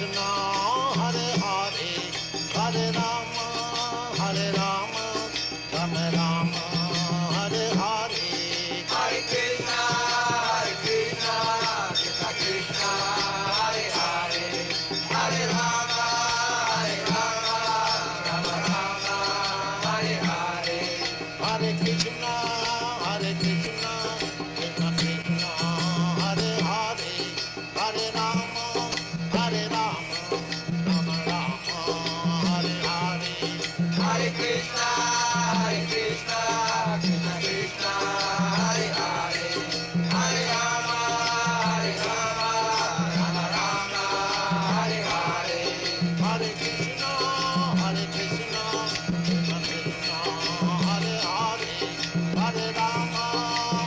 Krishna, Hare Hare, Hare Rama, Rama Rama, Hare Hare. Hare Krishna, Krishna Krishna, Hare Hare, Hare Rama, Rama Rama, Hare Hare. Hare Krishna, Krishna Krishna, Hare Hare, Hare Rama, Rama Rama, Hare Hare. Hare Krishna, Krishna Krishna, Hare Hare, Hare Rama, Rama Rama, Hare Hare. Hare Krishna, Krishna Krishna, Hare Hare, Hare Rama, Rama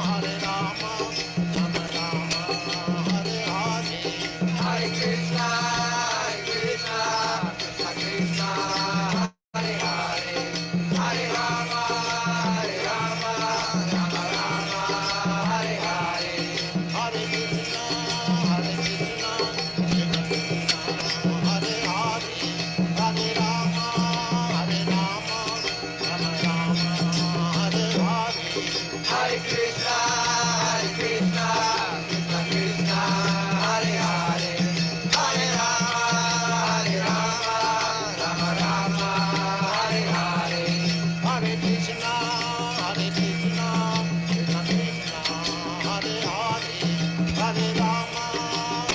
Rama, Hare Hare. Hare Krishna, Krishna Krishna, Hare Hare, Hare Rama, Rama Rama, Hare Hare. Hare Krishna, Krishna Krishna, Hare Hare, Hare Rama, Rama Rama, Hare Hare. Hare Krishna, Krishna Krishna, Hare Hare, Hare Rama, Rama Rama, Hare Hare. Hare Krishna, Krishna Krishna, Hare Hare, Hare Rama, Rama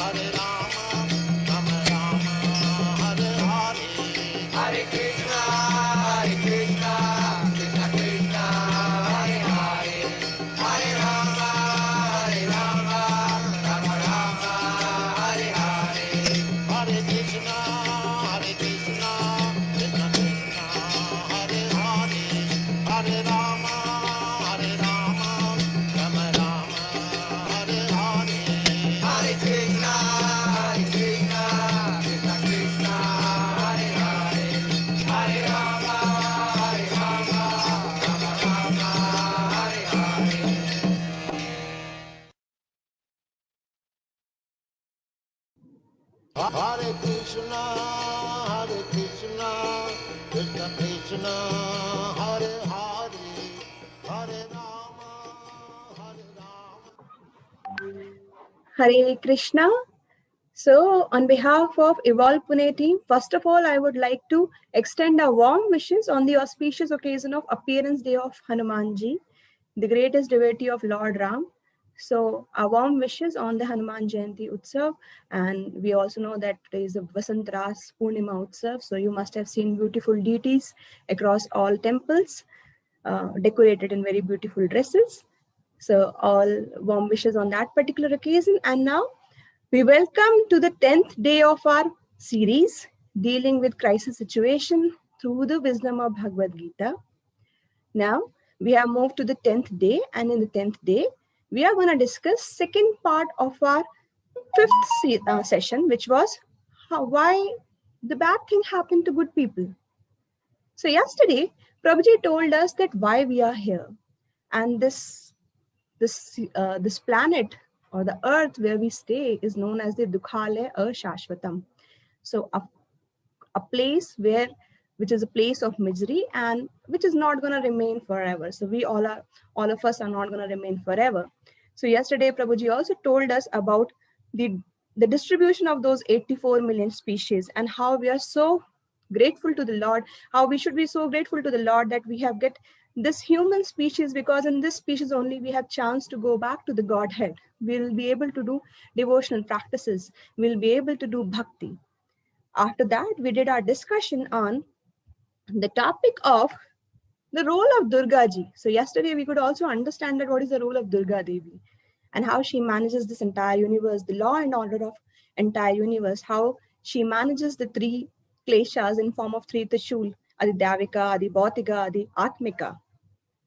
Rama, Hare Hare. Hare Krishna, Krishna Krishna, Hare Hare, Hare Rama, Rama Rama, Hare Hare. Hare Krishna, Krishna Krishna, Hare Hare, Hare Rama, Rama Rama, Hare Hare. Hare Krishna, Krishna Krishna, Hare Hare, Hare Rama, Rama Rama, Hare Hare. Hare Krishna, Krishna Krishna, Hare Hare, Hare Rama, Hare Krishna. So, on behalf of Evolve Pune team, first of all, I would like to extend our warm wishes on the auspicious occasion of Appearance Day of Hanumanji, the greatest devotee of Lord Ram. So, our warm wishes on the Hanuman Jayanti Utsav, and we also know that there is a Vasant Ras Purnima Utsav. So, you must have seen beautiful deities across all temples, decorated in very beautiful dresses. So, all warm wishes on that particular occasion. And now, we welcome to the 10th day of our series dealing with crisis situation through the wisdom of Bhagavad Gita. Now, we have moved to the 10th day, and in the 10th day, we are going to discuss second part of our fifth session, which was why the bad thing happened to good people. So yesterday, Prabhuji told us that why we are here, and this planet or the earth where we stay is known as the Dukhale Ashashvatam. So a place which is a place of misery and which is not going to remain forever. So all of us are not going to remain forever. So yesterday, Prabhuji also told us about the distribution of those 84 million species and how we are so grateful to the Lord, how we should be so grateful to the Lord that we have get this human species, because in this species only we have chance to go back to the Godhead. We'll be able to do devotional practices. We'll be able to do bhakti. After that, we did our discussion on the topic of the role of Durga Ji. So yesterday we could also understand that what is the role of Durga Devi and how she manages this entire universe, the law and order of entire universe, how she manages the three kleshas in form of three Trishul, Adi Davika, Adi Bhautika, Adi Atmika.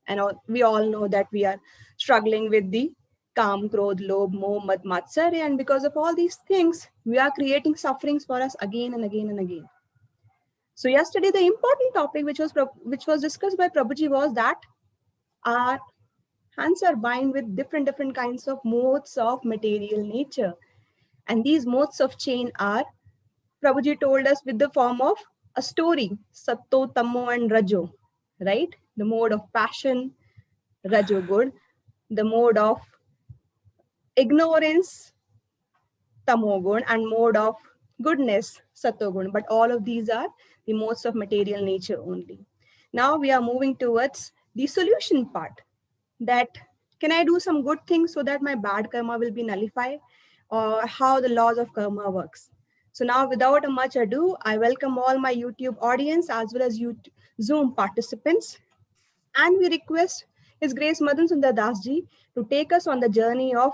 And we all know that we are struggling with the Kam, Krodh, Lobh, Moh, Mad, Matsarya, and because of all these things, we are creating sufferings for us again and again and again. So yesterday, the important topic which was discussed by Prabhuji was that our hands are bound with different kinds of modes of material nature. And these modes of chain are Prabhuji told us with the form of a story, Satto, Tammo, and Rajo, right? The mode of passion, Rajo good, the mode of ignorance, Tamogun, and mode of goodness, Satogun. But all of these are the modes of material nature only. Now we are moving towards the solution part, that can I do some good things so that my bad karma will be nullified, or how the laws of karma works. So now without a much ado, I welcome all my YouTube audience as well as YouTube Zoom participants. And we request His Grace Madan Sundar Das ji to take us on the journey of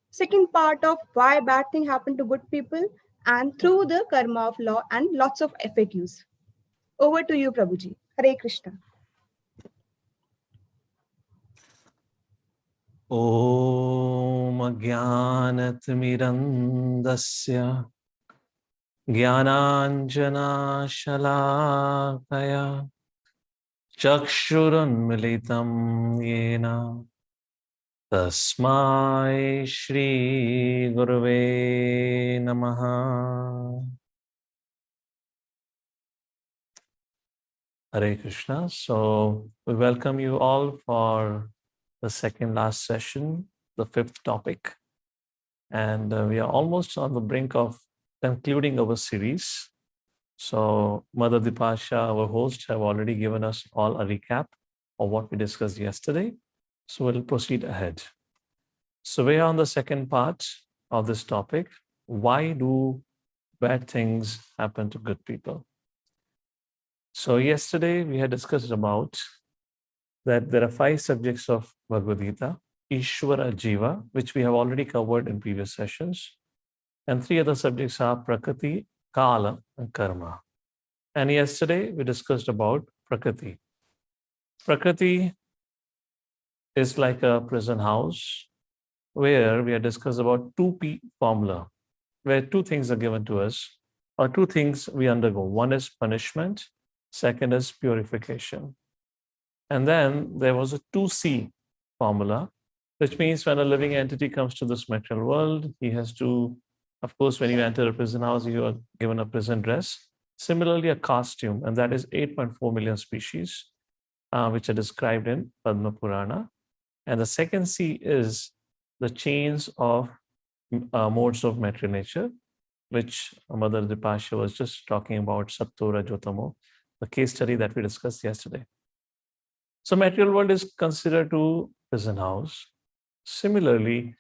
second part of why bad thing happen to good people and through the karma of law and lots of FAQs. Over to you, Prabhuji. Hare Krishna. Om Jnanatimirandasya Jnananjana Shalakaya Chakshurunmilitam Yena Tasmai Shri Gurave Namaha. Hare Krishna. So we welcome you all for the second last session, the fifth topic. And we are almost on the brink of concluding our series. So Mother Dipasha, our host, have already given us all a recap of what we discussed yesterday. So we'll proceed ahead. So we are on the second part of this topic. Why do bad things happen to good people? So yesterday we had discussed about that there are 5 subjects of Bhagavad Gita, Ishvara Jiva, which we have already covered in previous sessions. And 3 other subjects are Prakriti, Kala, and Karma. And yesterday we discussed about Prakriti. Prakriti is like a prison house where we had discussed about 2P formula, where 2 things are given to us, or 2 things we undergo. One is punishment, second is purification. And then there was a 2C formula, which means when a living entity comes to this material world, he has to, of course, when you enter a prison house, you are given a prison dress. Similarly, a costume, and that is 8.4 million species, which are described in Padma Purana. And the second C is the chains of modes of material nature, which Mother Dipasha was just talking about, Satto, Rajo, Tamo, the case study that we discussed yesterday. So material world is considered to prison house. Similarly,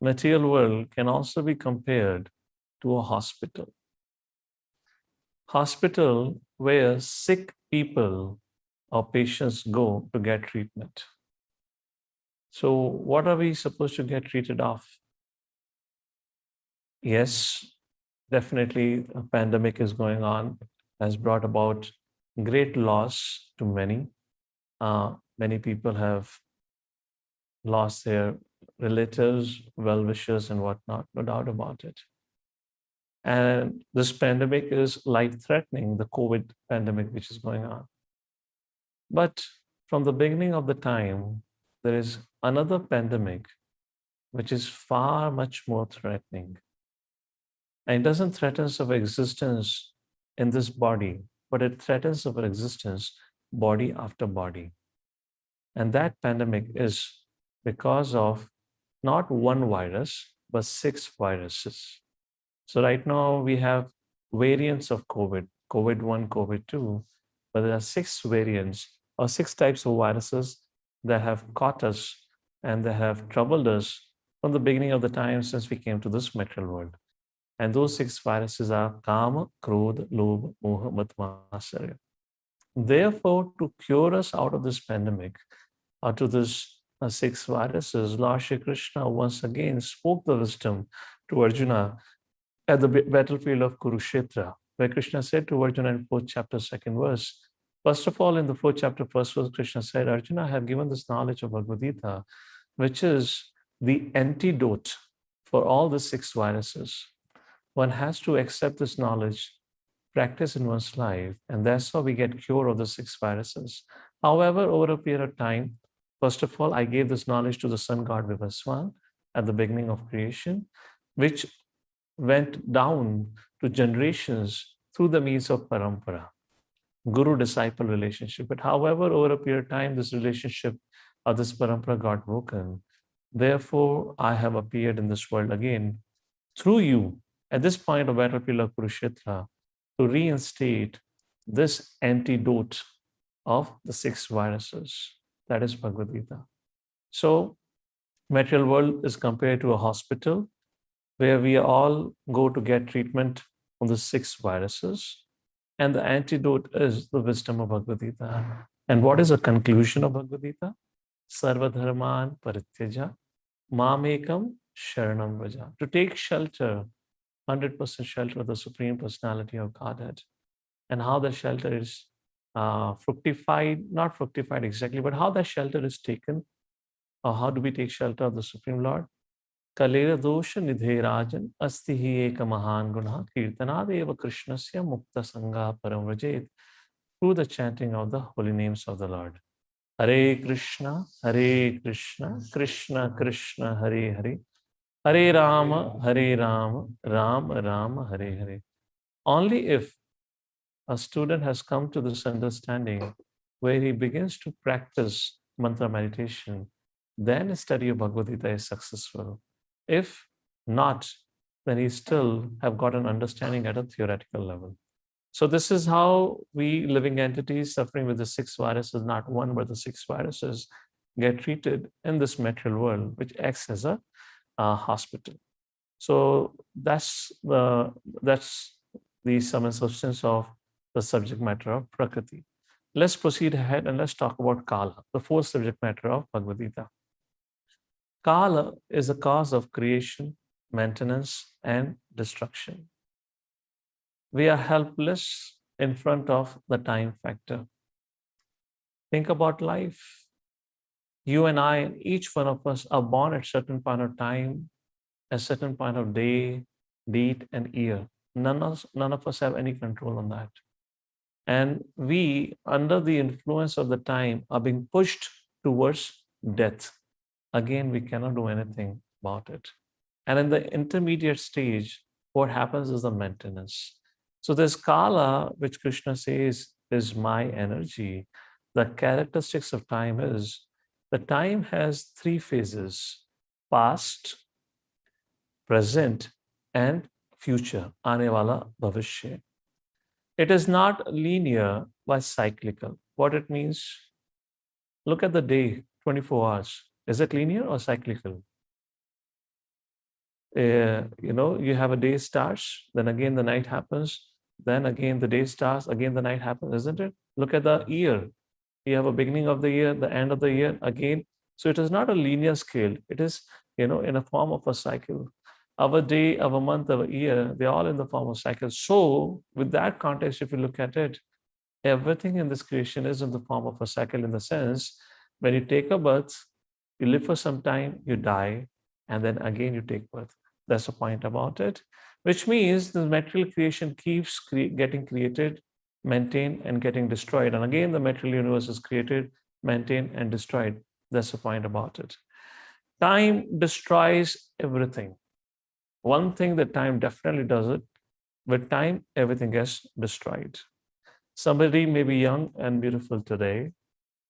material world can also be compared to a hospital. Hospital where sick people or patients go to get treatment. So what are we supposed to get treated of? Yes, definitely a pandemic is going on, has brought about great loss to many. Many people have lost their relatives, well-wishers, and whatnot, no doubt about it. And this pandemic is life-threatening, the COVID pandemic which is going on. But from the beginning of the time, there is another pandemic which is far much more threatening. And it doesn't threaten our existence in this body, but it threatens our existence body after body. And that pandemic is because of not one virus, but 6 viruses. So right now we have variants of COVID, COVID-1, COVID-2, but there are 6 variants or 6 types of viruses that have caught us and that have troubled us from the beginning of the time since we came to this material world. And those 6 viruses are Kama, Krodha, Lobha, Moha, Mad, Matsarya. Therefore, to cure us out of this pandemic, out of this 6 viruses, Lord Shri Krishna once again spoke the wisdom to Arjuna at the battlefield of Kurukshetra, where Krishna said to Arjuna in 4th chapter, 2nd verse. First of all, in the 4th chapter, 1st verse, Krishna said, Arjuna, I have given this knowledge of Bhagavad Gita, which is the antidote for all the 6 viruses. One has to accept this knowledge, practice in one's life, and that's how we get cure of the 6 viruses. However, over a period of time, first of all, I gave this knowledge to the sun god Vivaswan at the beginning of creation, which went down to generations through the means of parampara, guru-disciple relationship. But however, over a period of time, this relationship of this parampara got broken. Therefore, I have appeared in this world again through you at this point of battlefield of Kurukshetra to reinstate this antidote of the 6 viruses. That is Bhagavad Gita. So, material world is compared to a hospital where we all go to get treatment on the 6 viruses. And the antidote is the wisdom of Bhagavad Gita. And what is the conclusion of Bhagavad Gita? Sarva dharman parityaja mamekam sharanam vraja. To take shelter, 100% shelter of the Supreme Personality of Godhead. And how the shelter is fructified, not fructified exactly, but how that shelter is taken, or how do we take shelter of the Supreme Lord? Kalera dosha nidhe rajan asti hi eka mahan guna kirtanadeva krishnasya mukta sangha param vrajet, through the chanting of the holy names of the Lord. Hare Krishna, Krishna Krishna, Hare Hare, Hare Rama, Rama Rama, Hare Hare. Only if a student has come to this understanding where he begins to practice mantra meditation, then a study of Bhagavad Gita is successful. If not, then he still have got an understanding at a theoretical level. So this is how we living entities suffering with the 6 viruses, not one but the 6 viruses, get treated in this material world, which acts as a hospital. So that's the sum and substance of the subject matter of Prakriti. Let's proceed ahead and let's talk about Kala, the 4th subject matter of Bhagavad Gita. Kala is the cause of creation, maintenance, and destruction. We are helpless in front of the time factor. Think about life. You and I, each one of us are born at a certain point of time, a certain point of day, date, and year. None of us have any control on that. And we, under the influence of the time, are being pushed towards death. Again, we cannot do anything about it. And in the intermediate stage, what happens is the maintenance. So this Kala, which Krishna says is my energy, the characteristics of time is, the time has 3 phases: past, present, and future, aane wala bhavishya. It is not linear but cyclical. What it means, look at the day, 24 hours. Is it linear or cyclical? You have a day starts, then again the night happens, then again the day starts, again the night happens, isn't it? Look at the year. You have a beginning of the year, the end of the year, again. So it is not a linear scale. It is, in a form of a cycle. Our day, our month, our year, they're all in the form of cycles. So with that context, if you look at it, everything in this creation is in the form of a cycle, in the sense, when you take a birth, you live for some time, you die, and then again you take birth. That's the point about it, which means the material creation keeps getting created, maintained, and getting destroyed. And again, the material universe is created, maintained, and destroyed. That's the point about it. Time destroys everything. One thing that time definitely does it, with time, everything gets destroyed. Somebody may be young and beautiful today,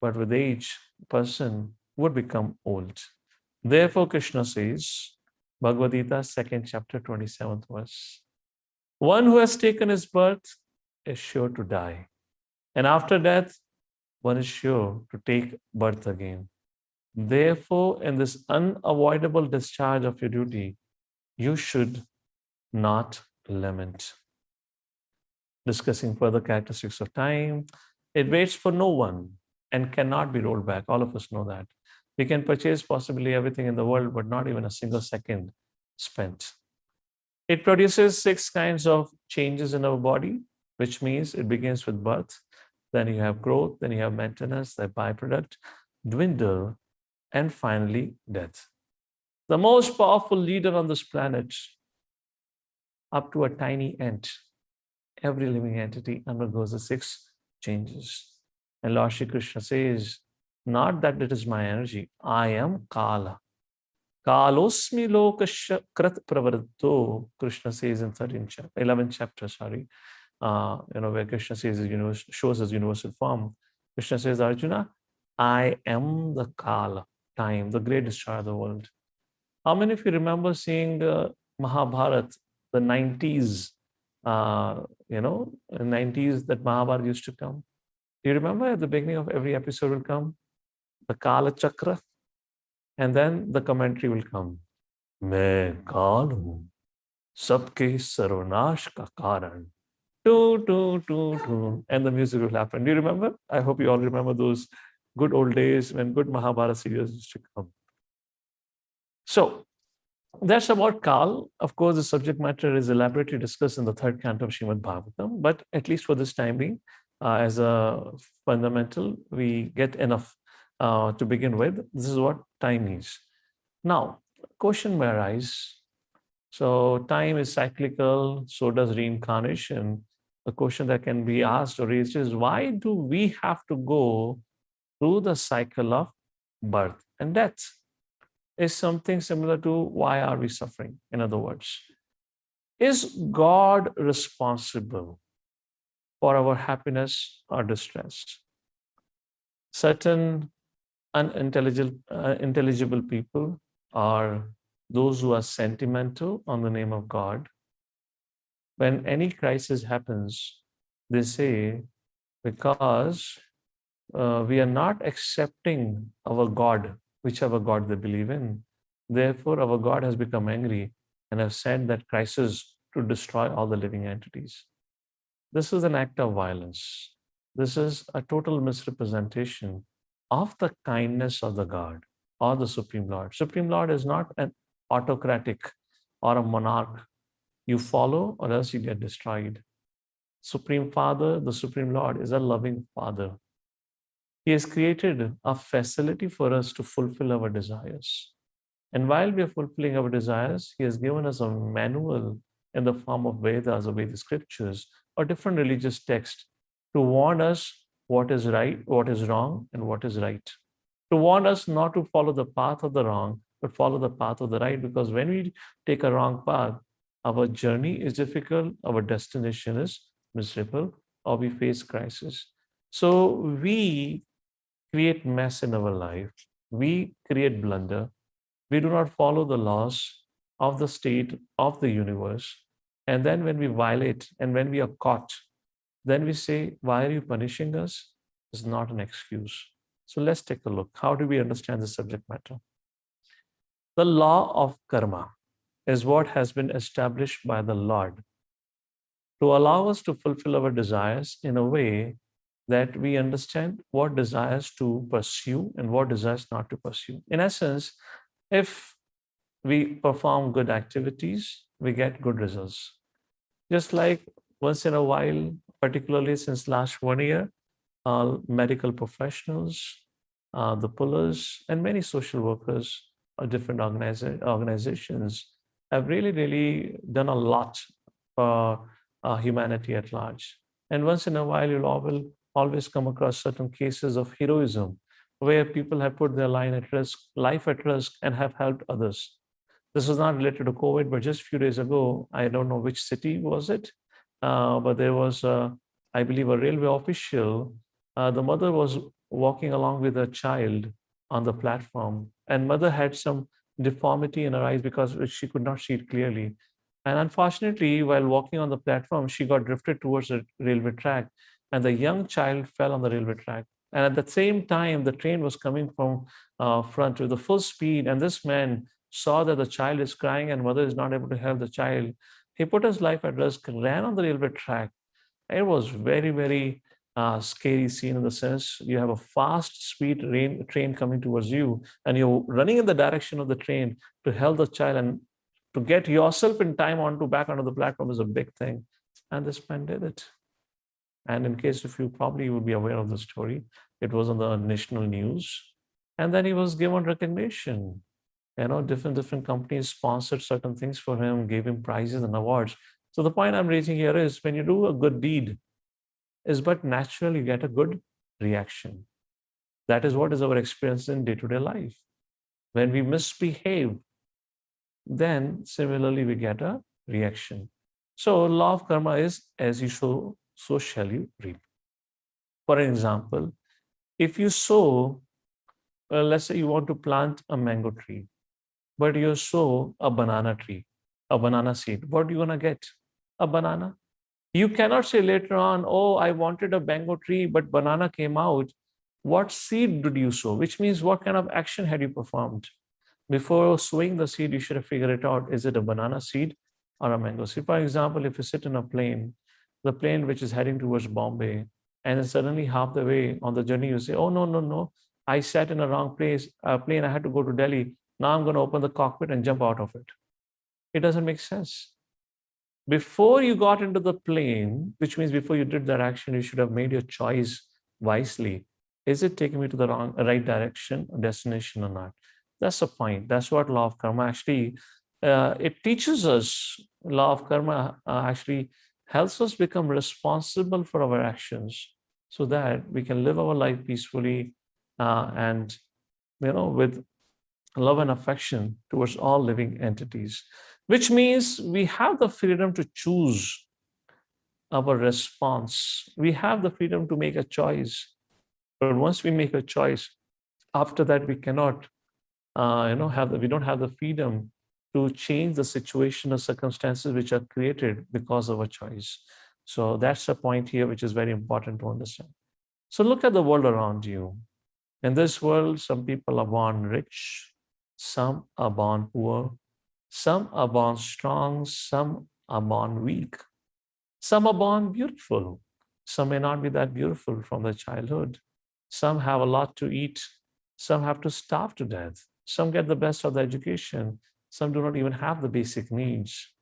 but with age, the person would become old. Therefore, Krishna says, Bhagavad Gita, 2nd chapter, 27th verse, one who has taken his birth is sure to die. And after death, one is sure to take birth again. Therefore, in this unavoidable discharge of your duty, you should not lament. Discussing further characteristics of time, it waits for no one and cannot be rolled back. All of us know that. We can purchase possibly everything in the world, but not even a single second spent. It produces 6 kinds of changes in our body, which means it begins with birth, then you have growth, then you have maintenance, the byproduct, dwindle, and finally death. The most powerful leader on this planet, up to a tiny ant, every living entity undergoes the 6 changes. And Lord Shri Krishna says, not that it is my energy, I am Kala. Kalosmi lokasya krat pravarto, Krishna says in 11th chapter, sorry, where Krishna says shows his universal form. Krishna says, Arjuna, I am the Kala, time, the great destroyer of the world. How many of you remember seeing the Mahabharat, the 90s, 90s that Mahabharat used to come? Do you remember at the beginning of every episode will come the Kala Chakra, and then the commentary will come. मैं काल हूं सबके सर्वनाश का कारण. And the music will happen. Do you remember? I hope you all remember those good old days when good Mahabharata serials used to come. So that's about Kal. Of course, the subject matter is elaborately discussed in the third canto of Srimad Bhagavatam, but at least for this time being, as a fundamental, we get enough to begin with. This is what time is. Now, question may arise. So time is cyclical, so does reincarnation. The question that can be asked or raised is, why do we have to go through the cycle of birth and death? Is something similar to why are we suffering? In other words, is God responsible for our happiness or distress? Certain unintelligible people are those who are sentimental on the name of God. When any crisis happens, they say, because we are not accepting our God, whichever God they believe in, therefore our God has become angry and has sent that crisis to destroy all the living entities. This is an act of violence. This is a total misrepresentation of the kindness of the God or the Supreme Lord. Supreme Lord is not an autocratic or a monarch. You follow or else you get destroyed. Supreme Father, the Supreme Lord, is a loving Father. He has created a facility for us to fulfill our desires. And while we are fulfilling our desires, He has given us a manual in the form of Vedas or Vedic scriptures or different religious texts to warn us what is right, what is wrong, and what is right. To warn us not to follow the path of the wrong, but follow the path of the right. Because when we take a wrong path, our journey is difficult, our destination is miserable, or we face crisis. So we create mess in our life. We create blunder. We do not follow the laws of the state, of the universe. And then when we violate and when we are caught, then we say, why are you punishing us? It's not an excuse. So let's take a look. How do we understand the subject matter? The law of karma is what has been established by the Lord to allow us to fulfill our desires in a way that we understand what desires to pursue and what desires not to pursue. In essence, if we perform good activities, we get good results. Just like once in a while, particularly since last 1 year, medical professionals, the pullers, and many social workers or different organizations have really done a lot for humanity at large. And once in a while, you'll always come across certain cases of heroism where people have put their life at risk, and have helped others. This is not related to COVID, but just a few days ago, I don't know which city was it, but there was, I believe, a railway official. The mother was walking along with her child on the platform, and mother had some deformity in her eyes because she could not see it clearly. And unfortunately, while walking on the platform, she got drifted towards the railway track, and the young child fell on the railway track. And at the same time, the train was coming from front with the full speed, and this man saw that the child is crying and mother is not able to help the child. He put his life at risk, ran on the railway track. It was very scary scene in the sense you have a fast speed train coming towards you, and you're running in the direction of the train to help the child, and to get yourself in time back onto the platform is a big thing. And this man did it. And in case if you probably would be aware of the story, it was on the national news. And then he was given recognition. Different companies sponsored certain things for him, gave him prizes and awards. So the point I'm raising here is, when you do a good deed, is but natural you get a good reaction. That is what is our experience in day-to-day life. When we misbehave, then similarly we get a reaction. So law of karma is as you sow, so shall you reap. For example, if you sow, let's say you want to plant a mango tree, but you sow a banana tree, a banana seed, what are you gonna get? A banana. You cannot say later on, oh, I wanted a mango tree, but banana came out. What seed did you sow? Which means what kind of action had you performed? Before sowing the seed, you should have figured it out. Is it a banana seed or a mango seed? For example, if you sit in a plane, the plane which is heading towards Bombay, and then suddenly half the way on the journey, you say, oh, no, no, no, I sat in a wrong plane. I had to go to Delhi. Now I'm going to open the cockpit and jump out of it. It doesn't make sense. Before you got into the plane, which means before you did that action, you should have made your choice wisely. Is it taking me to the right direction, destination or not? That's the point. That's what law of karma actually, it teaches us. Law of karma actually helps us become responsible for our actions so that we can live our life peacefully and, with love and affection towards all living entities, which means we have the freedom to choose our response. We have the freedom to make a choice. But once we make a choice, after that, we cannot, we don't have the freedom to change the situation or circumstances which are created because of a choice. So that's a point here, which is very important to understand. So look at the world around you. In this world, some people are born rich, some are born poor, some are born strong, some are born weak, some are born beautiful, some may not be that beautiful from their childhood. Some have a lot to eat, some have to starve to death, some get the best of the education, some do not even have the basic needs.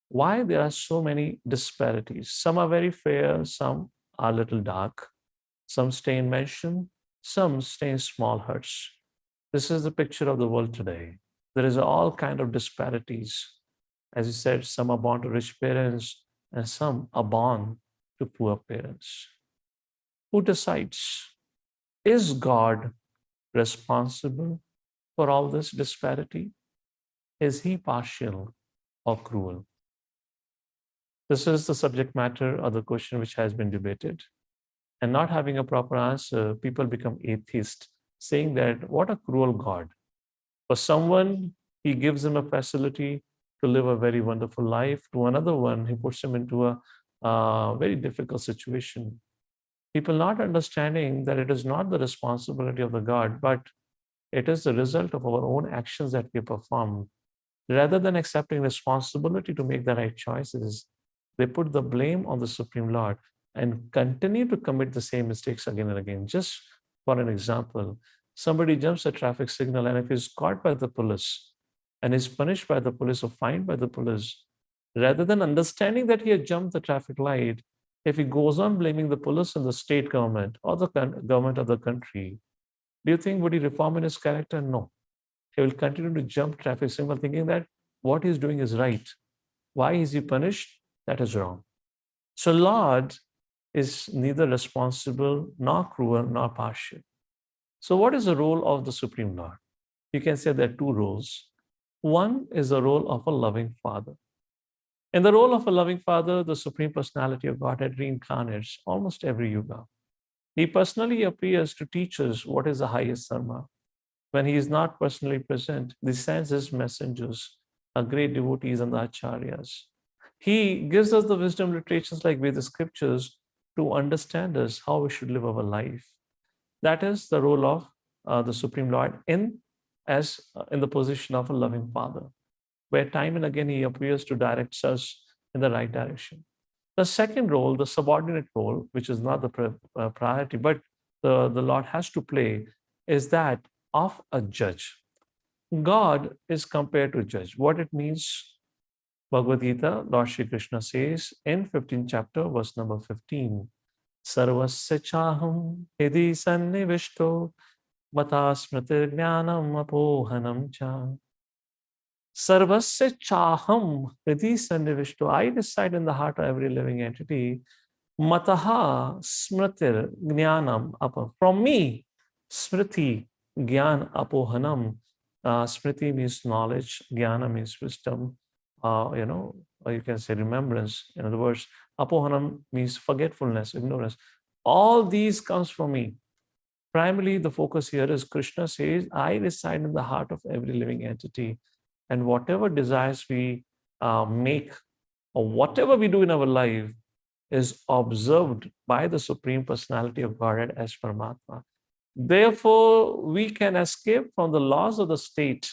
Why there are so many disparities? Some are very fair, some are a little dark, some stay in mansion, some stay in small huts. This is the picture of the world today. There is all kind of disparities. As you said, some are born to rich parents and some are born to poor parents. Who decides? Is God responsible for all this disparity? Is he partial or cruel? This is the subject matter of the question which has been debated. And not having a proper answer, people become atheist, saying that what a cruel God. For someone, he gives him a facility to live a very wonderful life. To another one, he puts him into a very difficult situation. People not understanding that it is not the responsibility of the God, but it is the result of our own actions that we perform. Rather than accepting responsibility to make the right choices, they put the blame on the Supreme Lord and continue to commit the same mistakes again and again. Just for an example, somebody jumps a traffic signal, and if he's caught by the police and is punished by the police or fined by the police, rather than understanding that he had jumped the traffic light, if he goes on blaming the police and the state government or the government of the country, do you think would he reform in his character? No. He will continue to jump traffic signal thinking that what he's doing is right. Why is he punished? That is wrong. So Lord is neither responsible nor cruel nor partial. So what is the role of the Supreme Lord? You can say there are two roles. One is the role of a loving father. In the role of a loving father, the Supreme Personality of Godhead reincarnates almost every yuga. He personally appears to teach us what is the highest dharma. When he is not personally present, he sends his messengers, our great devotees and the acharyas. He gives us the wisdom literatures like Veda scriptures to understand us how we should live our life. That is the role of the Supreme Lord in the position of a loving father, where time and again he appears to direct us in the right direction. The second role, the subordinate role, which is not the priority, but the Lord has to play, is that of a judge. God is compared to judge. What it means, Bhagavad Gita, Lord Shri Krishna says in 15th chapter, verse number 15, Sarvasya chaham hidi sannivishto mata smriti jnanam apohanam cha. Sarvasya chaham hidi sannivishto. I reside in the heart of every living entity. Mataha smritir jnanam apa. From me, smriti, gyan, apohanam, Smriti means knowledge, jnana means wisdom, or you can say remembrance. In other words, apohanam means forgetfulness, ignorance. All these comes from me. Primarily, the focus here is Krishna says, I reside in the heart of every living entity. And whatever desires we make or whatever we do in our life is observed by the Supreme Personality of Godhead as Paramatma. Therefore, we can escape from the laws of the state,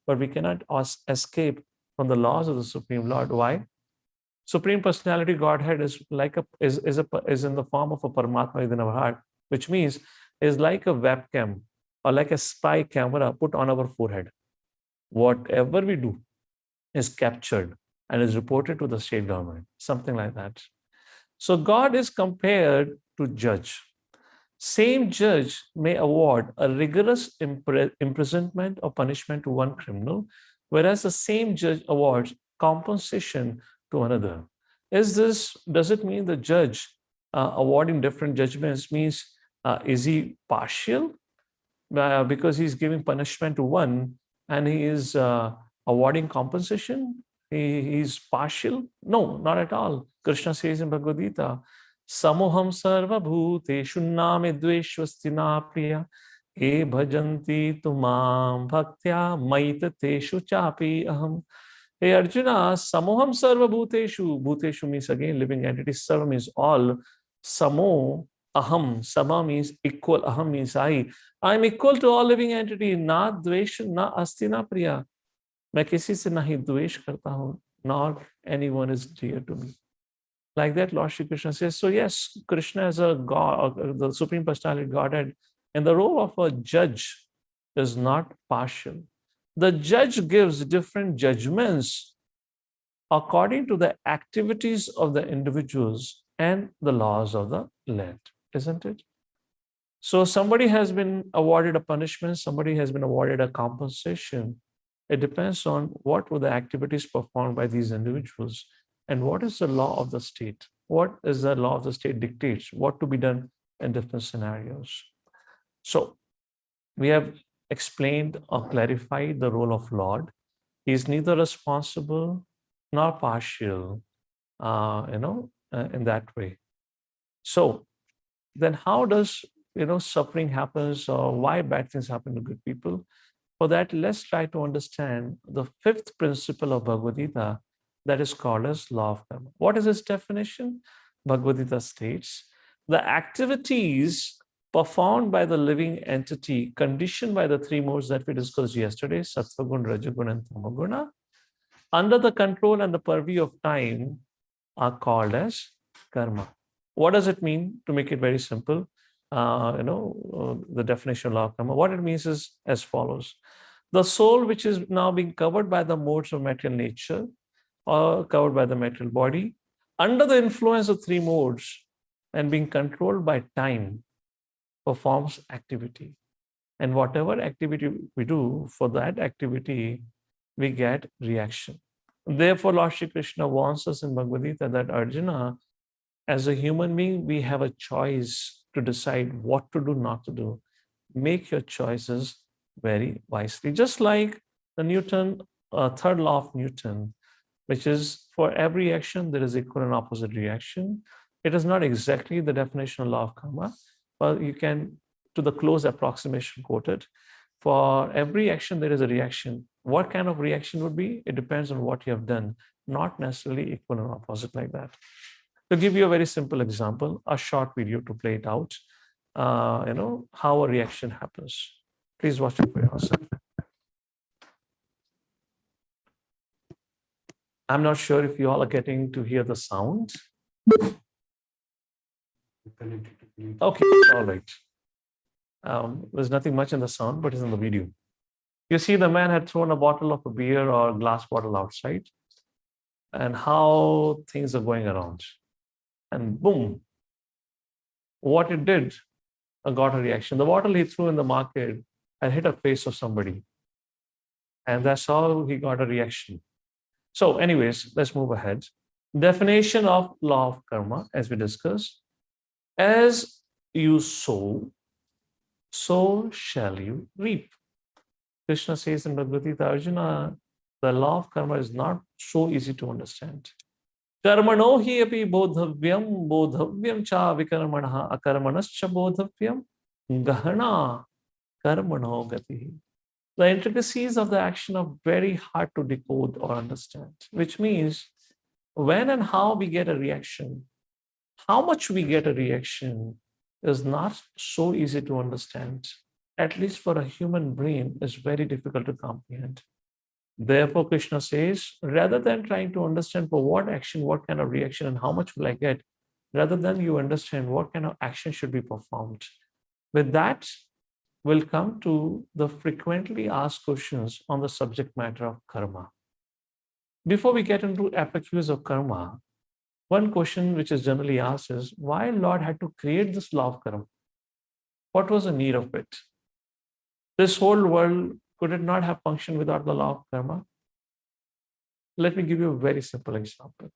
but we cannot escape from the laws of the Supreme Lord. Why? Supreme Personality Godhead is like is in the form of a Paramatma within our heart, which means is like a webcam or like a spy camera put on our forehead. Whatever we do is captured and is reported to the state government, something like that. So God is compared to judge. Same judge may award a rigorous imprisonment or punishment to one criminal, whereas the same judge awards compensation to another. Does it mean the judge awarding different judgments means is he partial? Because he's giving punishment to one and he is awarding compensation? He's partial? No, not at all. Krishna says in Bhagavad Gita, Samoham sarva bhuteshu name dveshvastina priya e bhajanti tumam bhaktya maitateshu chapi aham. Hey Arjuna, Samoham sarva bhuteshu. Bhuteshu means again living entity. Sarva means all. Samo aham. Sama means equal. Aham means I. I'm equal to all living entity. Na dvesh, na asti, na priya. मैं किसी से नहीं द्वेष करता हूँ, nor anyone is dear to me. Like that, Lord Shri Krishna says, so yes, Krishna is a God, the Supreme Personality Godhead, and the role of a judge is not partial. The judge gives different judgments according to the activities of the individuals and the laws of the land, isn't it? So somebody has been awarded a punishment, somebody has been awarded a compensation. It depends on what were the activities performed by these individuals and what is the law of the state. What is the law of the state dictates what to be done in different scenarios. So we have explained or clarified the role of Lord. He is neither responsible nor partial, in that way. So then how does, suffering happens or why bad things happen to good people? For that, let's try to understand the fifth principle of Bhagavad Gita that is called as law of karma. What is its definition? Bhagavad Gita states, the activities performed by the living entity conditioned by the three modes that we discussed yesterday, Sattva Guna, Rajaguna, and Tamaguna, under the control and the purview of time are called as karma. What does it mean? To make it very simple, the definition of law of karma. What it means is as follows. The soul, which is now being covered by the modes of material nature or covered by the material body, under the influence of three modes and being controlled by time, performs activity. And whatever activity we do, for that activity, we get reaction. Therefore, Lord Shri Krishna warns us in Bhagavad Gita that Arjuna, as a human being, we have a choice to decide what to do, not to do. Make your choices very wisely. Just like the Newton, third law of Newton, which is for every action, there is equal and opposite reaction. It is not exactly the definition of law of karma, but you can, to the close approximation, quote it. For every action, there is a reaction. What kind of reaction would be? It depends on what you have done, not necessarily equal and opposite like that. To give you a very simple example, a short video to play it out, how a reaction happens. Please watch it for yourself. I'm not sure if you all are getting to hear the sound. Okay, all right. There's nothing much in the sound, but it's in the video. You see the man had thrown a bottle of a beer or a glass bottle outside and how things are going around. And boom, what it did, got a reaction. The bottle he threw in the market had hit a face of somebody. And that's how he got a reaction. So anyways, let's move ahead. Definition of law of karma, as we discussed. As you sow, so shall you reap. Krishna says in Bhagavad Gita, Arjuna, the law of karma is not so easy to understand. Karmano hi api bodhavyam cha vikarmanaha akarmanascha bodhavyam gahana karmano gati. The intricacies of the action are very hard to decode or understand, which means when and how we get a reaction, how much we get a reaction is not so easy to understand. At least for a human brain, is very difficult to comprehend. Therefore, Krishna says, rather than trying to understand for what action, what kind of reaction, and how much will I get, rather than you understand what kind of action should be performed. With that, we'll come to the frequently asked questions on the subject matter of karma. Before we get into FAQs of karma, one question which is generally asked is, why Lord had to create this law of karma? What was the need of it? This whole world, could it not have functioned without the law of karma? Let me give you a very simple example.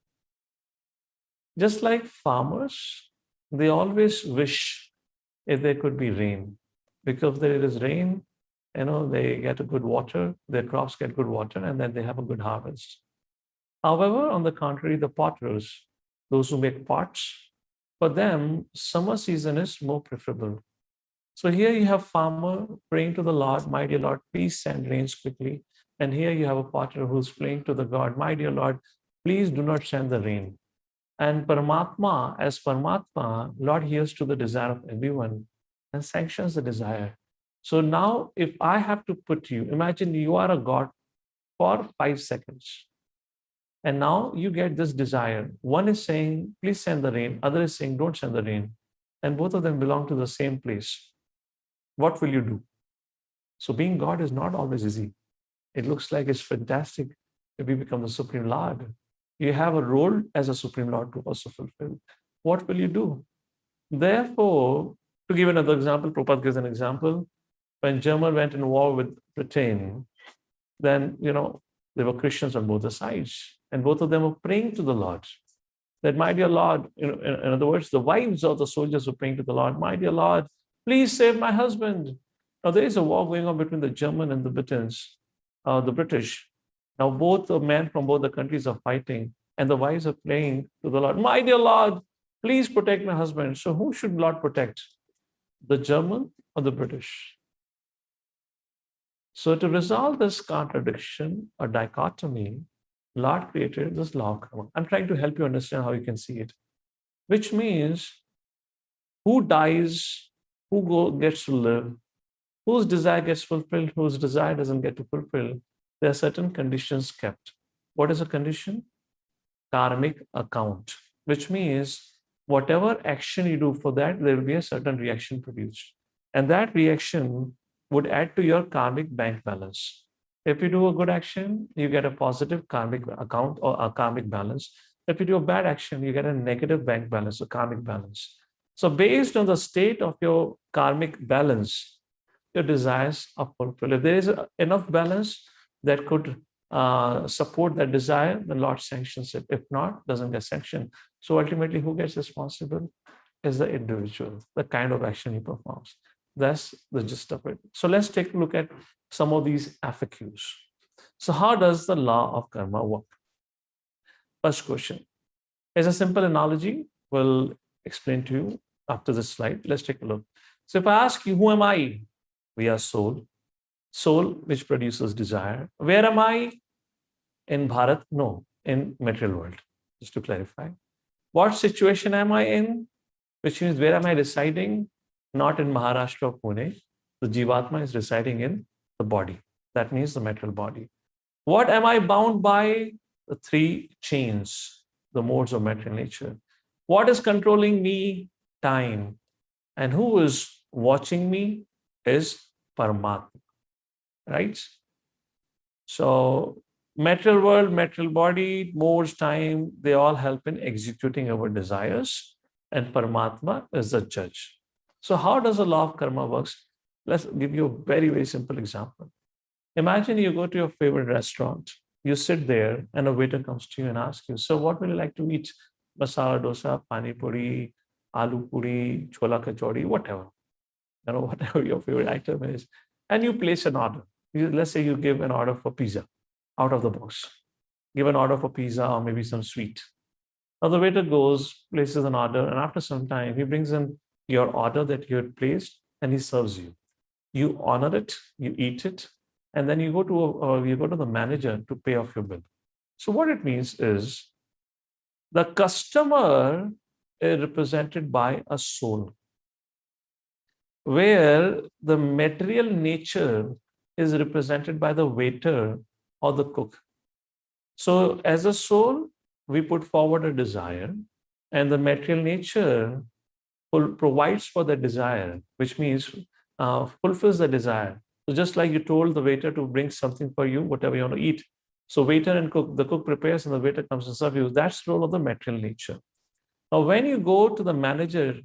Just like farmers, they always wish if there could be rain, because if there is rain, they get a good water, their crops get good water, and then they have a good harvest. However, on the contrary, the potters, those who make pots, for them, summer season is more preferable. So here you have farmer praying to the Lord, my dear Lord, please send rains quickly. And here you have a potter who's praying to the God, my dear Lord, please do not send the rain. And Paramatma, as Paramatma, Lord hears to the desire of everyone and sanctions the desire. So now if I have to put you, imagine you are a God for 5 seconds. And now you get this desire. One is saying, please send the rain. Other is saying, don't send the rain. And both of them belong to the same place. What will you do? So being God is not always easy. It looks like it's fantastic if we become the Supreme Lord. You have a role as a Supreme Lord to also fulfill. What will you do? Therefore, to give another example, Prabhupada gives an example. When Germany went in war with Britain, then, there were Christians on both the sides. And both of them were praying to the Lord. That, my dear Lord, in other words, the wives of the soldiers were praying to the Lord, my dear Lord, please save my husband. Now, there is a war going on between the German and the British. Now, both the men from both the countries are fighting, and the wives are praying to the Lord, my dear Lord, please protect my husband. So who should Lord protect? The German or the British? So to resolve this contradiction or dichotomy, Lord created this law of karma. I'm trying to help you understand how you can see it, which means who dies, who gets to live, whose desire gets fulfilled, whose desire doesn't get to fulfill. There are certain conditions kept. What is a condition? Karmic account, which means whatever action you do for that, there will be a certain reaction produced. And that reaction would add to your karmic bank balance. If you do a good action, you get a positive karmic account or a karmic balance. If you do a bad action, you get a negative bank balance, a karmic balance. So based on the state of your karmic balance, your desires are fulfilled. If there is enough balance that could support that desire, the Lord sanctions it. If not, doesn't get sanctioned. So ultimately, who gets responsible is the individual, the kind of action he performs. That's the gist of it. So let's take a look at some of these FAQs. So how does the law of karma work? First question. As a simple analogy, we'll explain to you after this slide. Let's take a look. So if I ask you, who am I? We are soul. Soul, which produces desire. Where am I? In Bharat? No, in material world, just to clarify. What situation am I in? Which means where am I residing? Not in Maharashtra or Pune. The Jivatma is residing in the body. That means the material body. What am I bound by? The 3 chains, the modes of material nature. What is controlling me? Time. And who is watching me is Paramatma. Right? So material world, material body, modes, time, they all help in executing our desires. And Paramatma is the judge. So how does the law of karma works? Let's give you a very, very simple example. Imagine you go to your favorite restaurant, you sit there and a waiter comes to you and asks you, so what would you like to eat? Masala dosa, pani puri, aloo puri, chola kachori, whatever. Whatever your favorite item is. And you place an order. Let's say you give an order for pizza out of the box. Give an order for pizza or maybe some sweet. Now the waiter goes, places an order, and after some time, he brings in your order that you had placed and he serves you. You honor it, you eat it, and then you go to the manager to pay off your bill. So what it means is the customer is represented by a soul, where the material nature is represented by the waiter or the cook. So as a soul, we put forward a desire, and the material nature provides for the desire, which means fulfills the desire. So just like you told the waiter to bring something for you, whatever you want to eat. So waiter and cook, the cook prepares and the waiter comes and serves you. That's the role of the material nature. Now, when you go to the manager,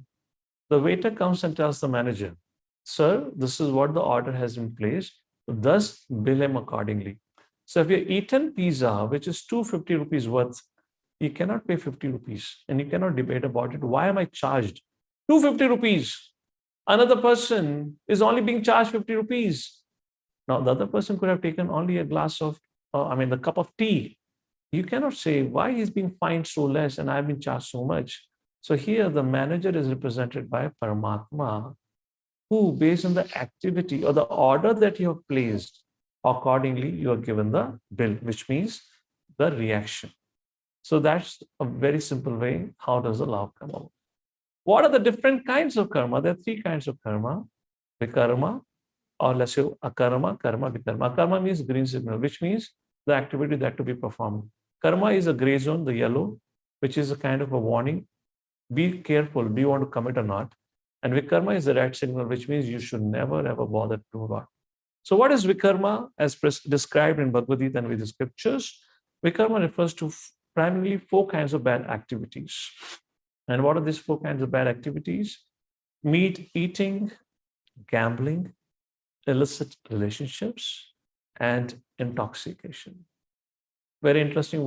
the waiter comes and tells the manager, sir, this is what the order has been placed. Thus, bill him accordingly. So if you've eaten pizza, which is 250 rupees worth, you cannot pay 50 rupees and you cannot debate about it. Why am I charged 250 rupees? Another person is only being charged 50 rupees. Now, the other person could have taken only a glass of, the cup of tea. You cannot say why he's being fined so less and I've been charged so much. So here the manager is represented by Paramatma, who based on the activity or the order that you have placed, accordingly you are given the bill, which means the reaction. So that's a very simple way. How does the law come about? What are the different kinds of karma? There are three kinds of karma: vikarma, or let's say akarma, karma, vikarma. Karma means green signal, which means the activity that to be performed. Karma is a gray zone, the yellow, which is a kind of a warning. Be careful, do you want to commit or not? And vikarma is the red signal, which means you should never ever bother to do about. So what is vikarma as described in Bhagavad Gita and with the scriptures? Vikarma refers to primarily four kinds of bad activities. And what are these four kinds of bad activities? Meat eating, gambling, illicit relationships, and intoxication. Very interesting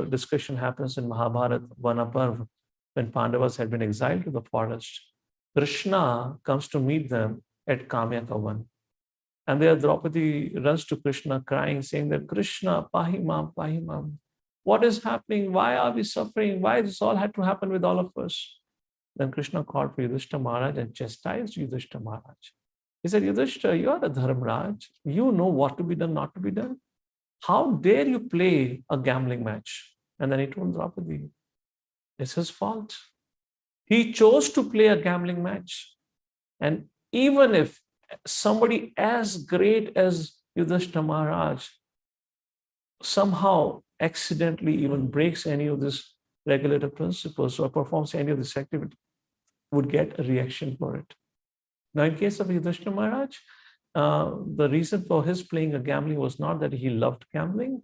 discussion happens in Mahabharata Vanaparv when Pandavas had been exiled to the forest. Krishna comes to meet them at Kamyakavan. And there Draupadi runs to Krishna crying, saying that, Krishna, pahimam, pahimam. What is happening? Why are we suffering? Why this all had to happen with all of us? Then Krishna called for Yudhishthira Maharaj and chastised Yudhishthira Maharaj. He said, Yudhishthira, you are a Dharmraj. You know what to be done, not to be done. How dare you play a gambling match? And then he told Draupadi, it's his fault. He chose to play a gambling match. And even if somebody as great as Yudhishthira Maharaj somehow accidentally even breaks any of these regulative principles or performs any of this activity, would get a reaction for it. Now, in case of Yudhishthira Maharaj, the reason for his playing a gambling was not that he loved gambling.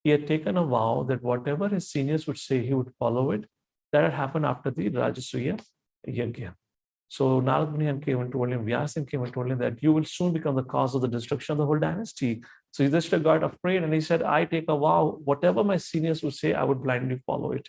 He had taken a vow that whatever his seniors would say, he would follow it. That had happened after the Rajasuya Yajna. So Narad Muni came and told him, Vyasan came and told him that you will soon become the cause of the destruction of the whole dynasty. So Yudhishthira got afraid and he said, I take a vow, whatever my seniors would say, I would blindly follow it.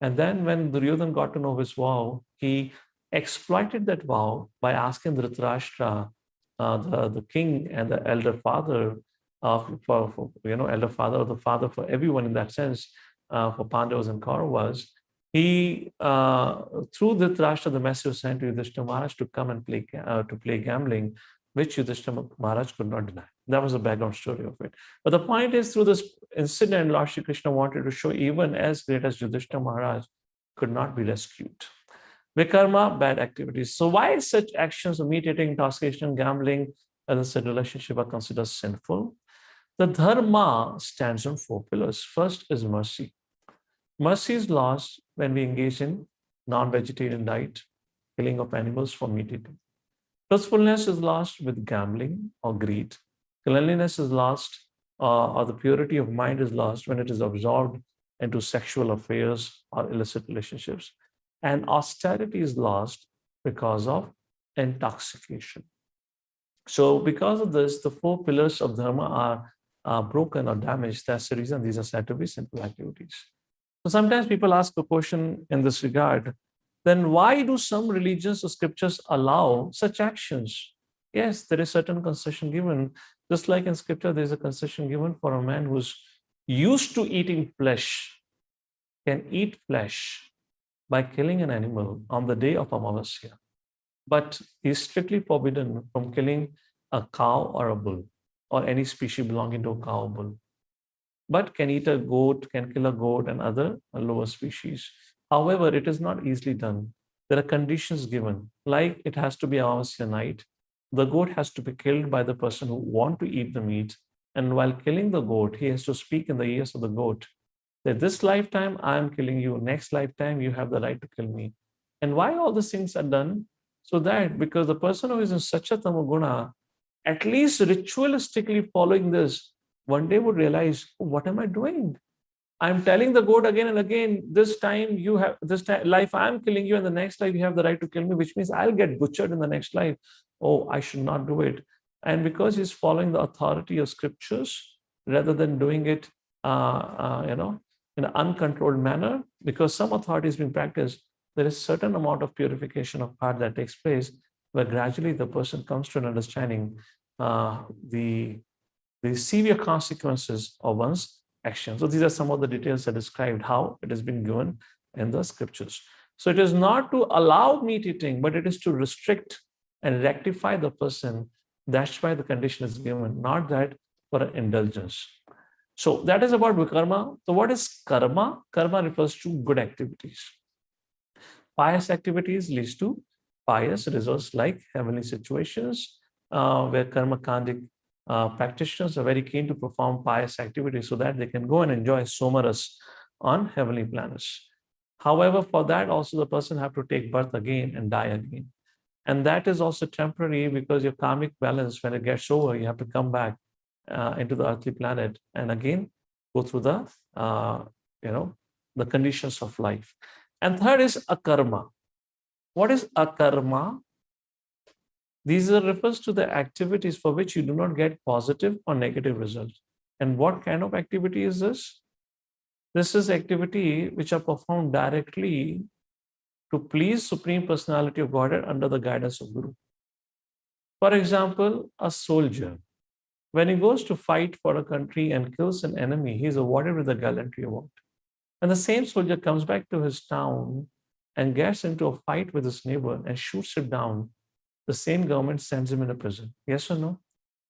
And then when Duryodhana got to know his vow, he exploited that vow by asking Dhritarashtra, the king and the elder father, elder father or the father for everyone in that sense, for Pandavas and Kauravas, he, through Dhritarashtra, the message was sent to Yudhishthira Maharaj to come and play gambling, which Yudhishthira Maharaj could not deny. That was the background story of it. But the point is, through this incident, Lord Shri Krishna wanted to show even as great as Yudhishthira Maharaj could not be rescued. Vikarma, bad activities. So why such actions of meat eating, intoxication, gambling, illicit relationship are considered sinful? The dharma stands on four pillars. First is mercy. Mercy is lost when we engage in non-vegetarian diet, killing of animals for meat eating. Trustfulness is lost with gambling or greed. Cleanliness is lost, or the purity of mind is lost when it is absorbed into sexual affairs or illicit relationships. And austerity is lost because of intoxication. So because of this, the four pillars of dharma are broken or damaged. That's the reason these are said to be sinful activities. So sometimes people ask a question in this regard, then why do some religions or scriptures allow such actions? Yes, there is certain concession given Just like in scripture, there's a concession given for a man who's used to eating flesh, can eat flesh by killing an animal on the day of Amavasya. But he's strictly forbidden from killing a cow or a bull or any species belonging to a cow or bull. But can eat a goat, can kill a goat and other lower species. However, it is not easily done. There are conditions given, like it has to be Amavasya night. The goat has to be killed by the person who want to eat the meat. And while killing the goat, he has to speak in the ears of the goat that this lifetime I am killing you, next lifetime you have the right to kill me. And why all these things are done? So that because the person who is in Satya Tamaguna, at least ritualistically following this, one day would realize, oh, what am I doing? I'm telling the goat again and again, this time you have, this time, life I'm killing you, and the next life you have the right to kill me, which means I'll get butchered in the next life. Oh, I should not do it. And because he's following the authority of scriptures rather than doing it, in an uncontrolled manner, because some authority is being practiced, there is certain amount of purification of heart that takes place, where gradually the person comes to an understanding the severe consequences of one's action. So these are some of the details that described how it has been given in the scriptures. So it is not to allow meat eating, but it is to restrict and rectify the person. That's why the condition is given, not that for an indulgence. So that is about vikarma. So what is karma? Karma refers to good activities. Pious activities leads to pious results like heavenly situations, where karma kandic practitioners are very keen to perform pious activities so that they can go and enjoy somaras on heavenly planets. However, for that also the person have to take birth again and die again. And that is also temporary because your karmic balance, when it gets over, you have to come back into the earthly planet and again go through the, the conditions of life. And third is akarma. What is akarma? These refers to the activities for which you do not get positive or negative results. And what kind of activity is this? This is activity which are performed directly to please Supreme Personality of Godhead under the guidance of Guru. For example, a soldier, when he goes to fight for a country and kills an enemy, he is awarded with a gallantry award. And the same soldier comes back to his town and gets into a fight with his neighbor and shoots it down. The same government sends him in a prison. Yes or no?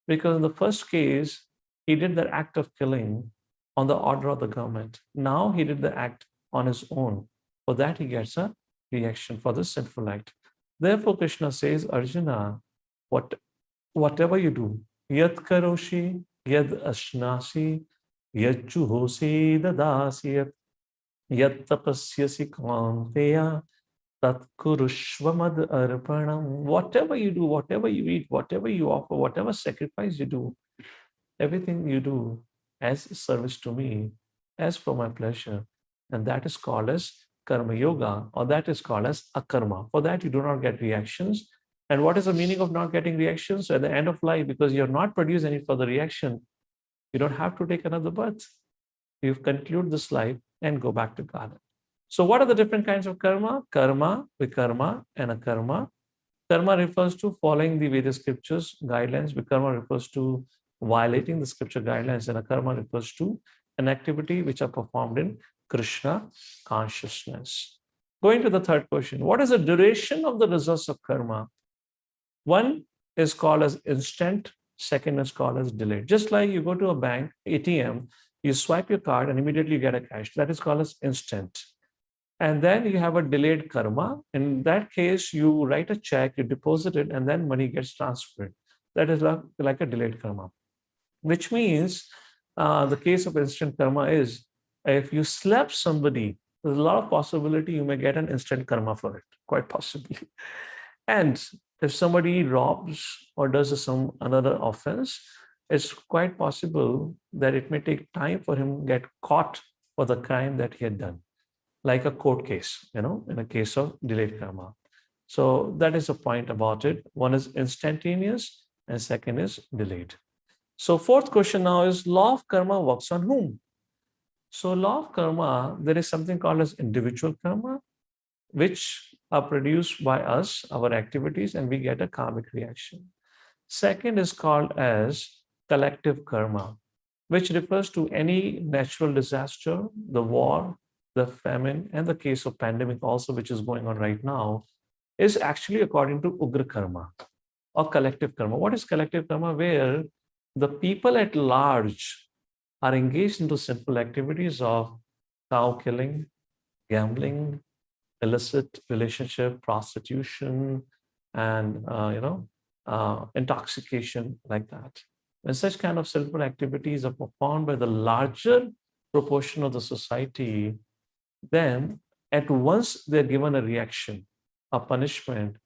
Because in the first case, he did the act of killing on the order of the government. Now he did the act on his own. For that, he gets a reaction for this sinful act. Therefore, Krishna says, Arjuna, whatever you do, yad karoshi, yad ashnasi, yad juhosi dadasiyat, yad tapasyasi kanteya, tat kurushvamad arpanam. Whatever you do, whatever you eat, whatever you offer, whatever sacrifice you do, everything you do as service to me, as for my pleasure. And that is called as karma yoga, or that is called as akarma. For that, you do not get reactions. And what is the meaning of not getting reactions? So at the end of life, because you have not produced any further reaction, you don't have to take another birth. You conclude this life and go back to kaala. So what are the different kinds of karma? Karma, vikarma, and akarma. Karma refers to following the Vedic scriptures guidelines. Vikarma refers to violating the scripture guidelines, and akarma refers to an activity which are performed in Krishna consciousness. Going to the third question, what is the duration of the results of karma? One is called as instant, second is called as delayed. Just like you go to a bank, ATM, you swipe your card and immediately you get a cash. That is called as instant. And then you have a delayed karma. In that case, you write a check, you deposit it, and then money gets transferred. That is like a delayed karma. Which means the case of instant karma is if you slap somebody, there's a lot of possibility you may get an instant karma for it, quite possibly. And if somebody robs or does some another offense, it's quite possible that it may take time for him to get caught for the crime that he had done, like a court case, in a case of delayed karma. So that is the point about it. One is instantaneous and second is delayed. So fourth question now is law of karma works on whom? So law of karma, there is something called as individual karma, which are produced by us, our activities, and we get a karmic reaction. Second is called as collective karma, which refers to any natural disaster, the war, the famine, and the case of pandemic also, which is going on right now, is actually according to Ugra karma or collective karma. What is collective karma? Where the people at large are engaged into sinful activities of cow killing, gambling, illicit relationship, prostitution, and intoxication like that. When such kind of sinful activities are performed by the larger proportion of the society, then at once they're given a reaction, a punishment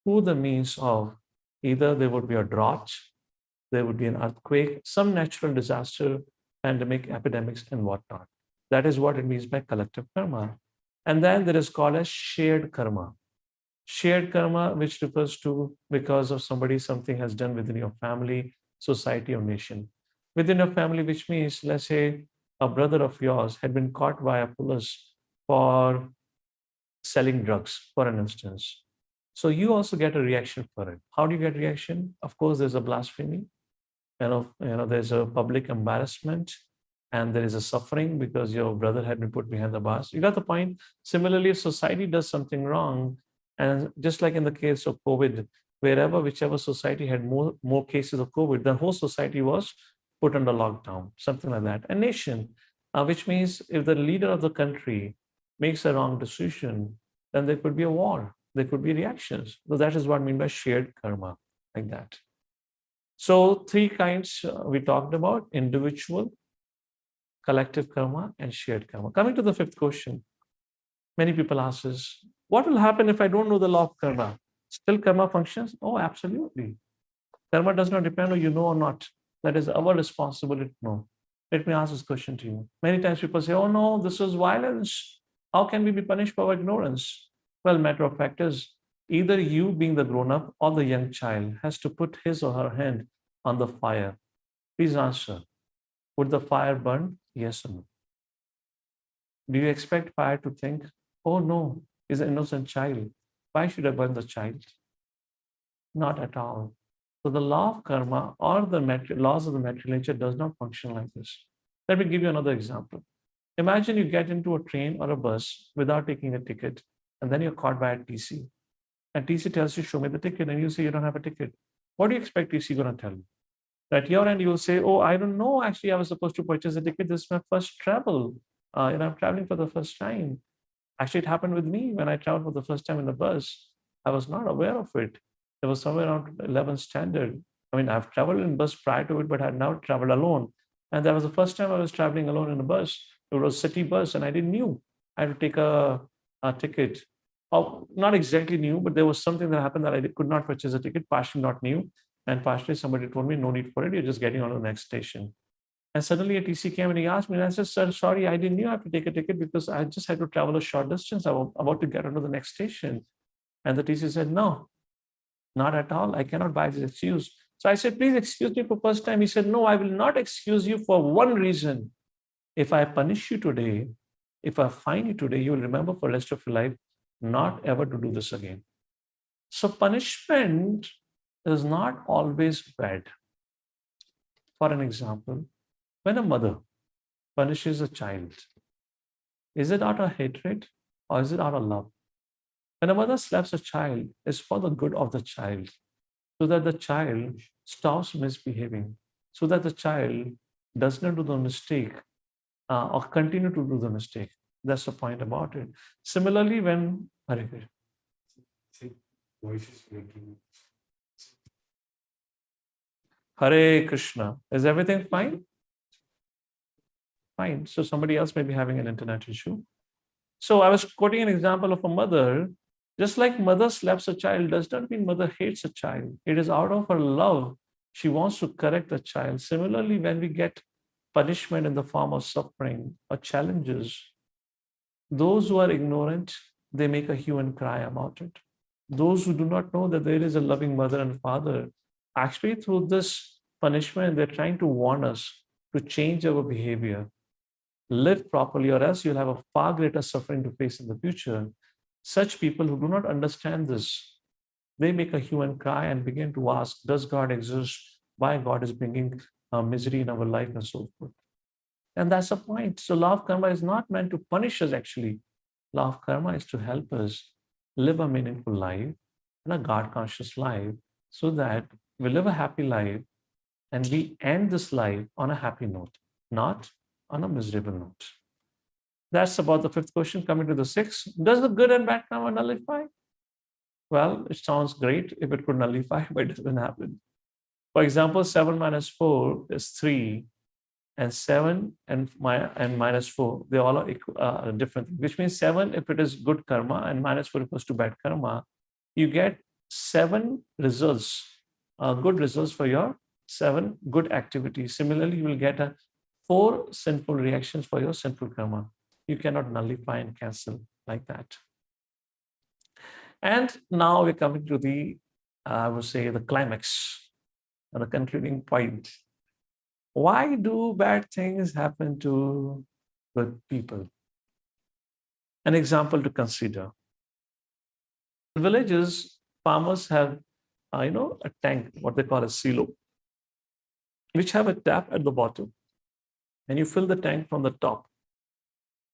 through the means of either there would be a drought, there would be an earthquake, some natural disaster, pandemic, epidemics, and whatnot. That is what it means by collective karma. And then there is called as shared karma. Shared karma, which refers to because of somebody, something has done within your family, society, or nation. Within your family, which means, let's say, a brother of yours had been caught by a police for selling drugs, for an instance. So you also get a reaction for it. How do you get reaction? Of course, there's a blasphemy, there's a public embarrassment, and there is a suffering because your brother had been put behind the bars. You got the point? Similarly, if society does something wrong, and just like in the case of COVID, whichever society had more cases of COVID, the whole society was put under lockdown, something like that. A nation, which means if the leader of the country makes a wrong decision, then there could be a war, there could be reactions. So that is what I mean by shared karma, like that. So three kinds we talked about: individual, collective karma, and shared karma. Coming to the fifth question, many people ask us, what will happen if I don't know the law of karma? Still karma functions? Oh, absolutely. Karma does not depend on you know or not. That is our responsibility to know. Let me ask this question to you. Many times people say, oh no, this is violence. How can we be punished for our ignorance? Well, matter of fact is, either you being the grown-up or the young child has to put his or her hand on the fire. Please answer. Would the fire burn? Yes or no? Do you expect fire to think, oh no, is an innocent child. Why should I burn the child? Not at all. So the law of karma or the laws of the material nature does not function like this. Let me give you another example. Imagine you get into a train or a bus without taking a ticket, and then you're caught by a TC. And TC tells you, show me the ticket, and you say you don't have a ticket. What do you expect TC going to tell you? At your end, you will say, oh, I don't know. Actually, I was supposed to purchase a ticket. This is my first travel. I'm traveling for the first time. Actually, it happened with me when I traveled for the first time in the bus. I was not aware of it. It was somewhere around 11th standard. I mean, I've traveled in bus prior to it, but I had now traveled alone. And that was the first time I was traveling alone in a bus. It was a city bus, and I didn't knew I had to take a ticket. Oh, not exactly new, but there was something that happened that I could not purchase a ticket, partially not new. And partially somebody told me, no need for it. You're just getting on to the next station. And suddenly a TC came and he asked me, and I said, sir, sorry, I didn't know I have to take a ticket because I just had to travel a short distance. I was about to get onto the next station. And the TC said, no, not at all. I cannot buy this excuse. So I said, please excuse me for first time. He said, no, I will not excuse you for one reason. If I punish you today, if I fine you today, you will remember for the rest of your life not ever to do this again. So punishment is not always bad. For an example, when a mother punishes a child, is it out of hatred or is it out of love? When a mother slaps a child, it's for the good of the child, so that the child stops misbehaving, so that the child does not do the mistake or continue to do the mistake. That's the point about it. Similarly, when Hare Krishna, is everything fine? Fine. So somebody else may be having an internet issue. So I was quoting an example of a mother. Just like mother slaps a child does not mean mother hates a child. It is out of her love. She wants to correct the child. Similarly, when we get punishment in the form of suffering or challenges, those who are ignorant, they make a hue and cry about it. Those who do not know that there is a loving mother and father, actually through this punishment, they're trying to warn us to change our behavior, live properly, or else you'll have a far greater suffering to face in the future. Such people who do not understand this, they make a hue and cry and begin to ask, does God exist? Why God is bringing misery in our life and so forth. And that's the point. So law of karma is not meant to punish us actually. Law of karma is to help us live a meaningful life and a God conscious life so that we live a happy life and we end this life on a happy note, not on a miserable note. That's about the fifth question. Coming to the sixth, does the good and bad karma nullify? Well, it sounds great if it could nullify, but it doesn't happen. For example, 7 minus 4 is 3, and 7 and minus 4, they all are different, which means 7, if it is good karma, and minus 4 equals to bad karma, you get 7 results, good results for your 7 good activities. Similarly, you will get 4 sinful reactions for your sinful karma. You cannot nullify and cancel like that. And now we're coming to the, I would say, the climax, or the concluding point. Why do bad things happen to good people? An example to consider. In villages, farmers have, a tank, what they call a silo, which have a tap at the bottom, and you fill the tank from the top.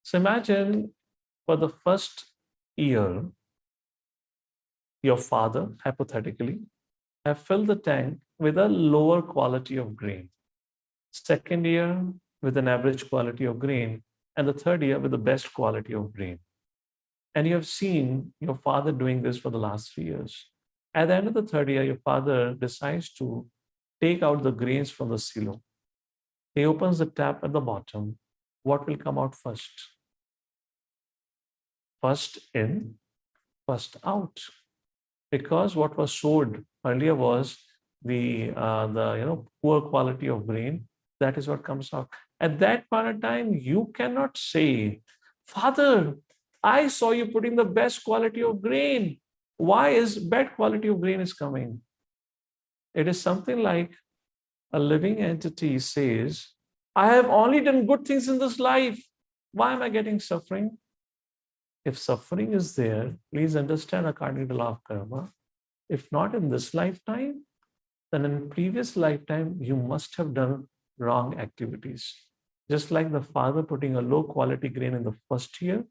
So imagine for the first year, your father, hypothetically, have filled the tank with a lower quality of grain. Second year with an average quality of grain, and the third year with the best quality of grain. And you have seen your father doing this for the last 3 years. At the end of the third year, your father decides to take out the grains from the silo. He opens the tap at the bottom. What will come out first? First in, first out. Because what was sowed earlier was the poor quality of grain. That is what comes out. At that point of time, you cannot say, Father, I saw you putting the best quality of grain. Why is bad quality of grain is coming? It is something like a living entity says, I have only done good things in this life. Why am I getting suffering? If suffering is there, please understand according to law of karma, if not in this lifetime, then in previous lifetime, you must have done wrong activities. Just like the father putting a low quality grain in the first year,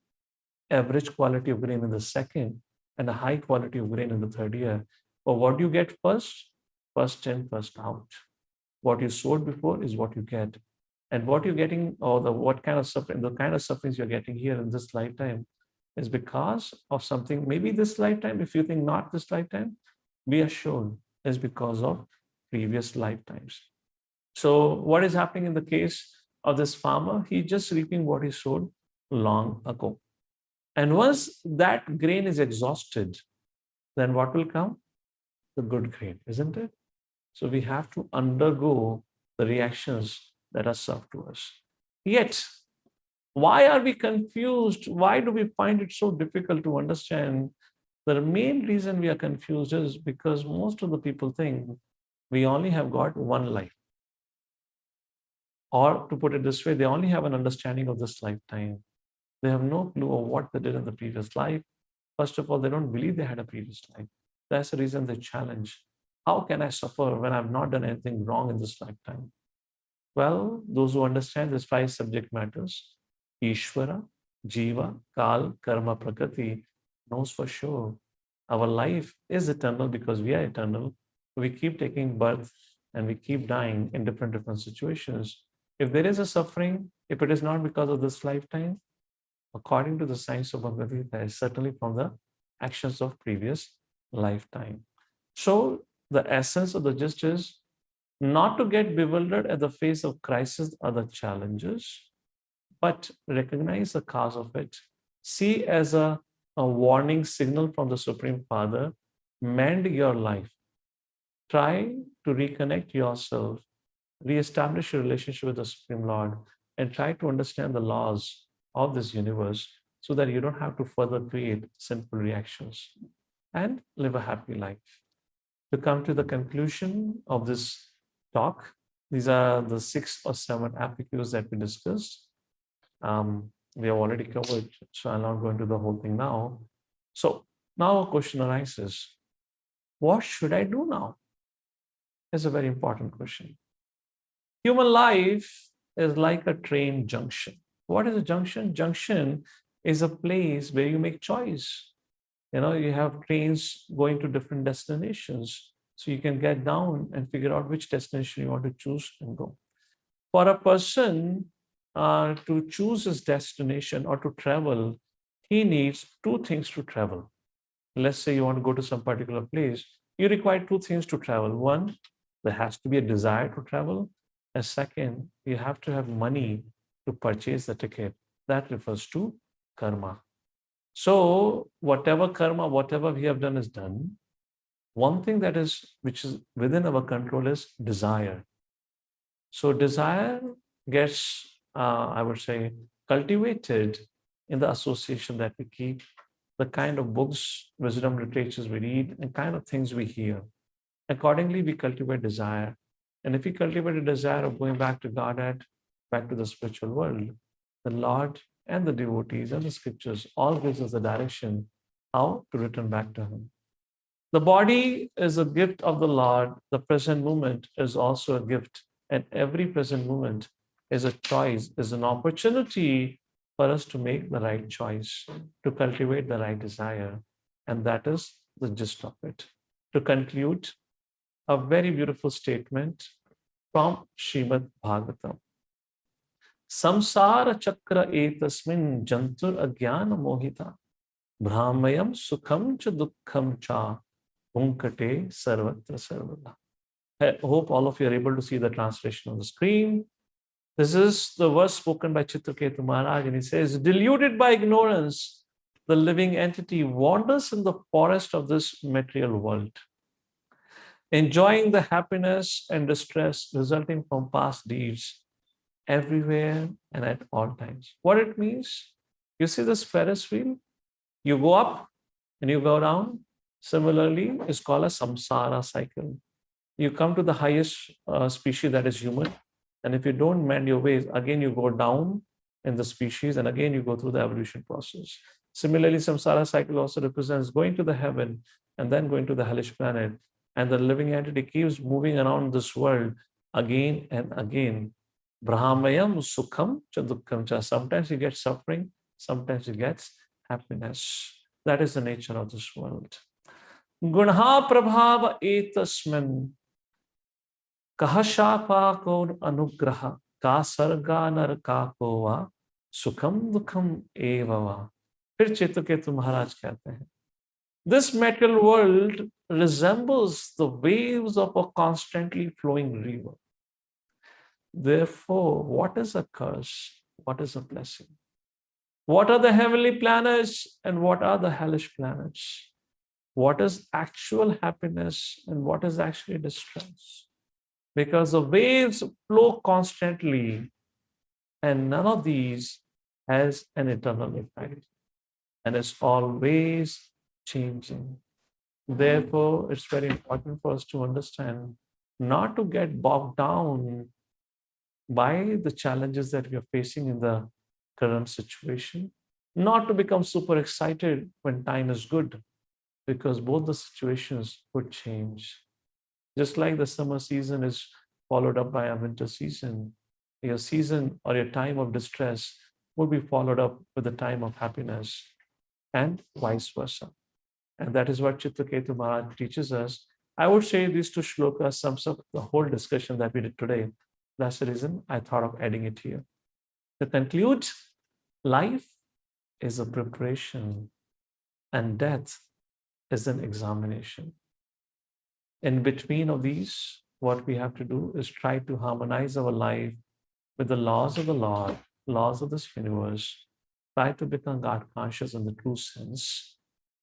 average quality of grain in the second, and a high quality of grain in the third year. But what you get first? First in, first out. What you sowed before is what you get. And what you're getting, or what kind of suffering, the kind of sufferings you're getting here in this lifetime is because of something, maybe this lifetime, if you think not this lifetime, be assured is because of previous lifetimes. So what is happening in the case of this farmer? He just reaping what he sowed long ago. And once that grain is exhausted, then what will come? The good grain, isn't it? So we have to undergo the reactions that are served to us. Yet, why are we confused? Why do we find it so difficult to understand? The main reason we are confused is because most of the people think we only have got one life. Or to put it this way, they only have an understanding of this lifetime. They have no clue of what they did in the previous life. First of all, they don't believe they had a previous life. That's the reason they challenge. How can I suffer when I've not done anything wrong in this lifetime? Well, those who understand these 5 subject matters, Ishvara, Jiva, Kal, Karma, Prakriti, knows for sure our life is eternal because we are eternal. We keep taking birth and we keep dying in different situations. If there is a suffering, if it is not because of this lifetime, according to the science of Bhagavad Gita, is certainly from the actions of previous lifetime. So the essence of the gist is not to get bewildered at the face of crisis or the challenges, but recognize the cause of it. See as a warning signal from the Supreme Father, mend your life. Try to reconnect yourself, reestablish your relationship with the Supreme Lord, and try to understand the laws of this universe so that you don't have to further create sinful reactions and live a happy life. To come to the conclusion of this talk, these are the 6 or 7 FAQs that we discussed. We have already covered, so I'll not go into the whole thing now. So now a question arises, what should I do now? It's a very important question. Human life is like a train junction. What is a junction? Junction is a place where you make choice. You have trains going to different destinations. So you can get down and figure out which destination you want to choose and go. For a person to choose his destination or to travel, he needs two things to travel. Let's say you want to go to some particular place, you require two things to travel. One, there has to be a desire to travel. And second, you have to have money to purchase the ticket. That refers to karma. So whatever karma, whatever we have done is done. One thing which is within our control is desire. So desire gets, I would say, cultivated in the association that we keep, the kind of books, wisdom literatures we read, and kind of things we hear. Accordingly, we cultivate desire. And if we cultivate a desire of going back to Godhead, back to the spiritual world, the Lord and the devotees and the scriptures all gives us the direction how to return back to Him. The body is a gift of the Lord. The present moment is also a gift. And every present moment is a choice, is an opportunity for us to make the right choice, to cultivate the right desire. And that is the gist of it. To conclude, a very beautiful statement from Srimad Bhagavatam. Samsara chakra etasmin jantur agyana mohita brahmayam sukham cha dukkham cha bhunkate sarvatra sarvada. I hope all of you are able to see the translation on the screen. This is the verse spoken by Chitraketu Maharaj, and he says, deluded by ignorance, the living entity wanders in the forest of this material world, enjoying the happiness and distress resulting from past deeds everywhere and at all times. What it means? You see this Ferris wheel? You go up and you go down. Similarly, it's called a samsara cycle. You come to the highest species, that is human. And if you don't mend your ways, again you go down in the species, and again you go through the evolution process. Similarly, samsara cycle also represents going to the heaven and then going to the hellish planet. And the living entity keeps moving around this world again and again. Brahmayam sukham cha dukkham cha. Sometimes you get suffering, sometimes you get happiness. That is the nature of this world. Gunha prabhava etasmin kaha shapa ko anugraha ka sarga narka ko va sukham dukham evava. फिर चित्रकेतु महाराज कहते हैं, this material world resembles the waves of a constantly flowing river. Therefore, what is a curse? What is a blessing? What are the heavenly planets and what are the hellish planets? What is actual happiness and what is actually distress? Because the waves flow constantly and none of these has an eternal effect. And it's always changing. Therefore, it's very important for us to understand not to get bogged down by the challenges that we are facing in the current situation, not to become super excited when time is good, because both the situations could change. Just like the summer season is followed up by a winter season, your season or your time of distress will be followed up with a time of happiness, and vice versa. And that is what Chitraketu Maharaj teaches us. I would say these two shlokas sums up the whole discussion that we did today. That's the reason I thought of adding it here. To conclude, life is a preparation and death is an examination. In between of these, what we have to do is try to harmonize our life with the laws of the Lord, laws of this universe, try to become God conscious in the true sense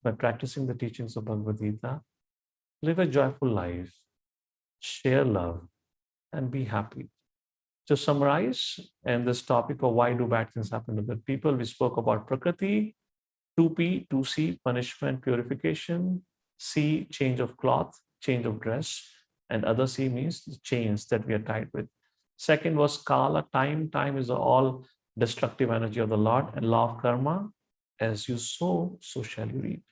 by practicing the teachings of Bhagavad Gita, live a joyful life, share love, and be happy. To summarize, in this topic of why do bad things happen to good people, we spoke about Prakriti, 2P, 2C, punishment, purification, C, change of cloth, change of dress, and other C means the chains that we are tied with. Second was Kala, time. Time is all destructive energy of the Lord, and law of karma, as you sow, so shall you reap.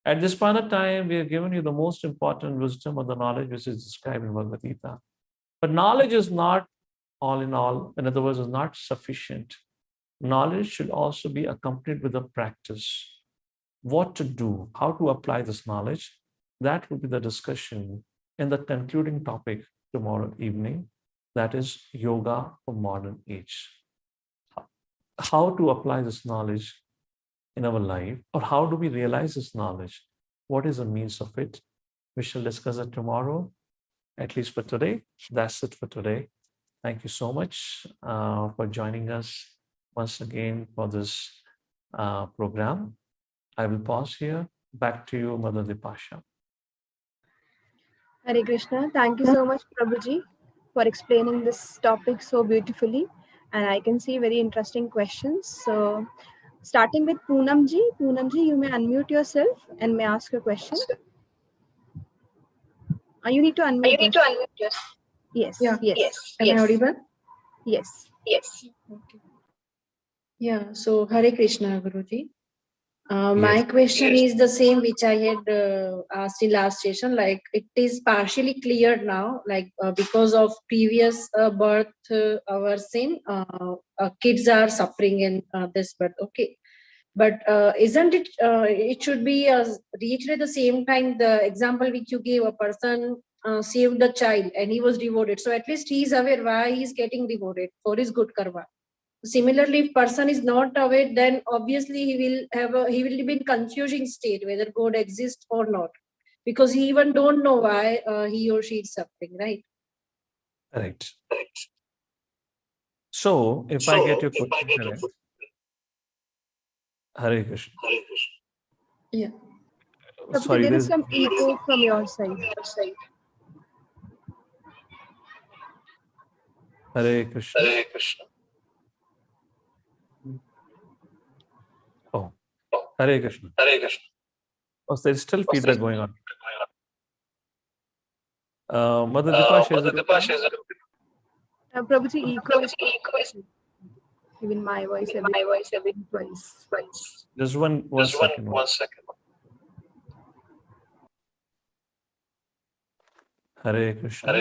At this point of time, we have given you the most important wisdom of the knowledge which is described in Bhagavad Gita. But knowledge is not all in all, in other words, is not sufficient. Knowledge should also be accompanied with a practice. What to do, how to apply this knowledge, that will be the discussion in the concluding topic tomorrow evening, that is yoga for modern age. How to apply this knowledge in our life, or how do we realize this knowledge? What is the means of it? We shall discuss it tomorrow, at least for today. That's it for today. Thank you so much for joining us once again for this program. I will pause here. Back to you, Mother Dipasha. Hare Krishna. Thank you so much, Prabhuji, for explaining this topic so beautifully. And I can see very interesting questions. So, starting with Poonamji. Poonamji, you may unmute yourself and may ask your question. You need to unmute yourself. Yes. Yeah. Yes. Am I audible? Yes. Okay. Yeah. So Hare Krishna, Guruji. My question is the same which I had asked in last session. Like, it is partially cleared now. Like, because of previous birth, our sin, kids are suffering in this birth. Okay. But isn't it? It should be reached at the same time. The example which you gave, a person saved the child and he was rewarded. So at least he is aware why he is getting rewarded for his good karma. Similarly, if person is not aware, then obviously he will be in confusing state whether God exists or not, because he even don't know why he or she is suffering, right? Right. So, if I get your question correct, Hare Krishna. Yeah. Sorry, there is there's some echo from your side. Hare Krishna. Oh, Hare Krishna. Oh, so there's still feedback going on. Mother Dipasha, is it okay? Prabhuji, echo is even my voice every twice. Just one second. Hare Krishna.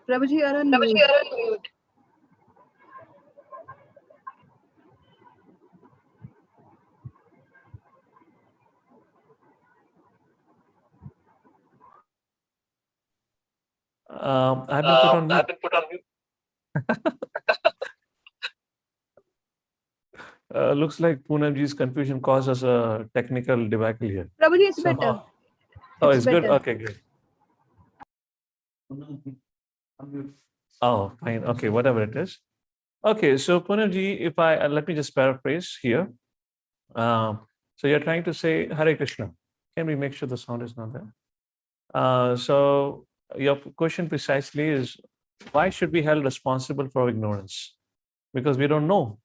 Prabhuji, you are on mute. I've been put on mute. Looks like Poonamji's confusion caused us a technical debacle here. Prabhuji, it's better. Oh, it's good. better. Okay, good. Oh, fine. Okay, whatever it is. Okay, so Poonamji, if I let me just paraphrase here. So you're trying to say Hare Krishna. Can we make sure the sound is not there? So your question precisely is, why should we be held responsible for ignorance? Because we don't know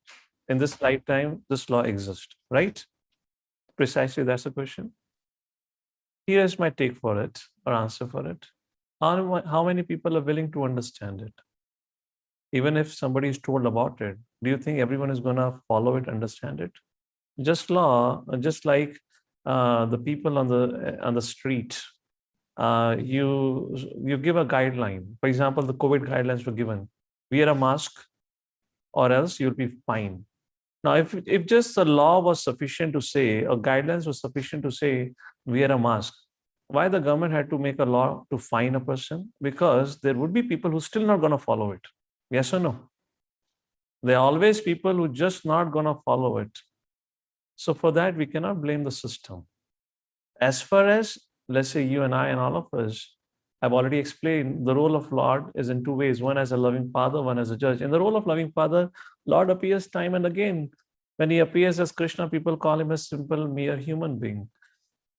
in this lifetime this law exists, right? Precisely, that's the question. Here's my take for it, or answer for it. How many people are willing to understand it? Even if somebody is told about it, do you think everyone is going to follow it, understand it? Just like the people on the street, you give a guideline. For example, the COVID guidelines were given: wear a mask, or else you'll be fined. Now, if just the law was sufficient to say, or guidelines was sufficient to say, wear a mask, why the government had to make a law to fine a person? Because there would be people who still not going to follow it. Yes or no? There are always people who just not going to follow it. So for that, we cannot blame the system. As far as, let's say, you and I and all of us, I've already explained the role of Lord is in two ways: one as a loving father, one as a judge. In the role of loving father, Lord appears time and again. When he appears as Krishna, people call him a simple, mere human being.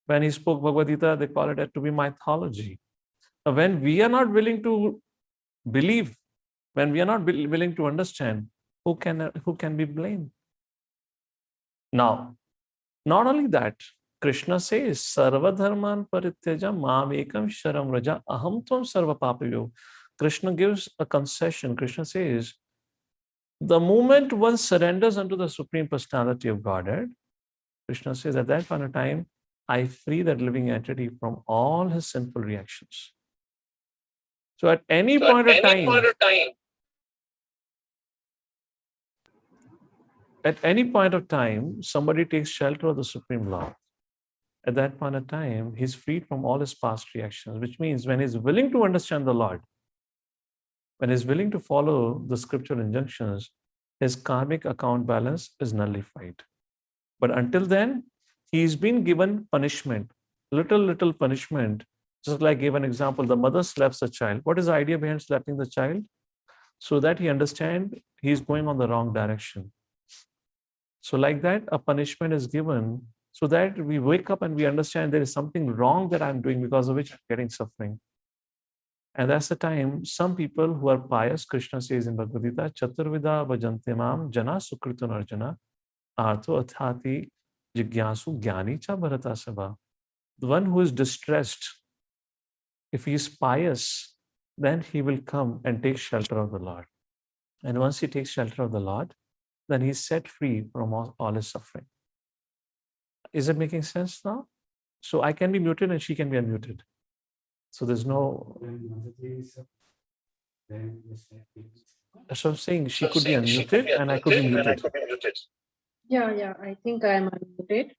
When he spoke Bhagavad Gita, they call it to be mythology. Now, when we are not willing to believe, when we are not willing to understand, who can be blamed? Now, not only that, Krishna says, Sarva dharman parityaja mamekam sharam raja aham tvam sarva papayo. Krishna gives a concession. Krishna says, the moment one surrenders unto the Supreme Personality of Godhead, Krishna says, at that point of time, I free that living entity from all his sinful reactions. So at any point of time, somebody takes shelter of the Supreme Lord. At that point of time, he's freed from all his past reactions, which means when he's willing to understand the Lord, when he's willing to follow the scriptural injunctions, his karmic account balance is nullified. But until then, he's been given punishment, little punishment. Just like I gave an example, the mother slaps the child. What is the idea behind slapping the child? So that he understands he's going on the wrong direction. So like that, a punishment is given so that we wake up and we understand there is something wrong that I'm doing because of which I'm getting suffering. And that's the time some people who are pious, Krishna says in Bhagavad Gita, Chaturvida bhajante mam jana sukritun arjuna artho athati jigyasu jnani cha bharata sabha. The one who is distressed, if he is pious, then he will come and take shelter of the Lord. And once he takes shelter of the Lord, then he's set free from all his suffering. Is it making sense now? So I can be muted and she can be unmuted. So there's no... So I'm saying she could be unmuted and I could be muted. Yeah, I think I'm unmuted.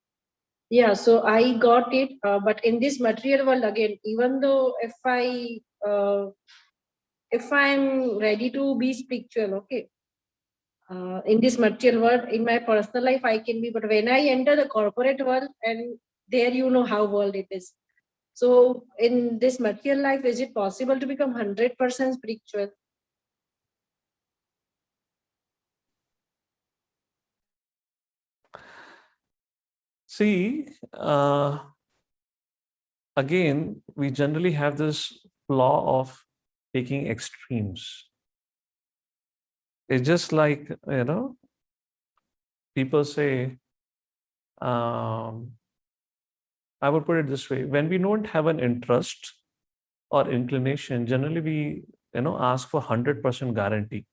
Yeah, so I got it. But in this material world again, even though if I'm ready to be spiritual, okay, in this material world, in my personal life, I can be, but when I enter the corporate world, and there you know how world it is. So in this material life, is it possible to become 100% spiritual? See, again, we generally have this flaw of taking extremes. It's just like, people say, I would put it this way, when we don't have an interest or inclination, generally we, ask for 100% guarantee.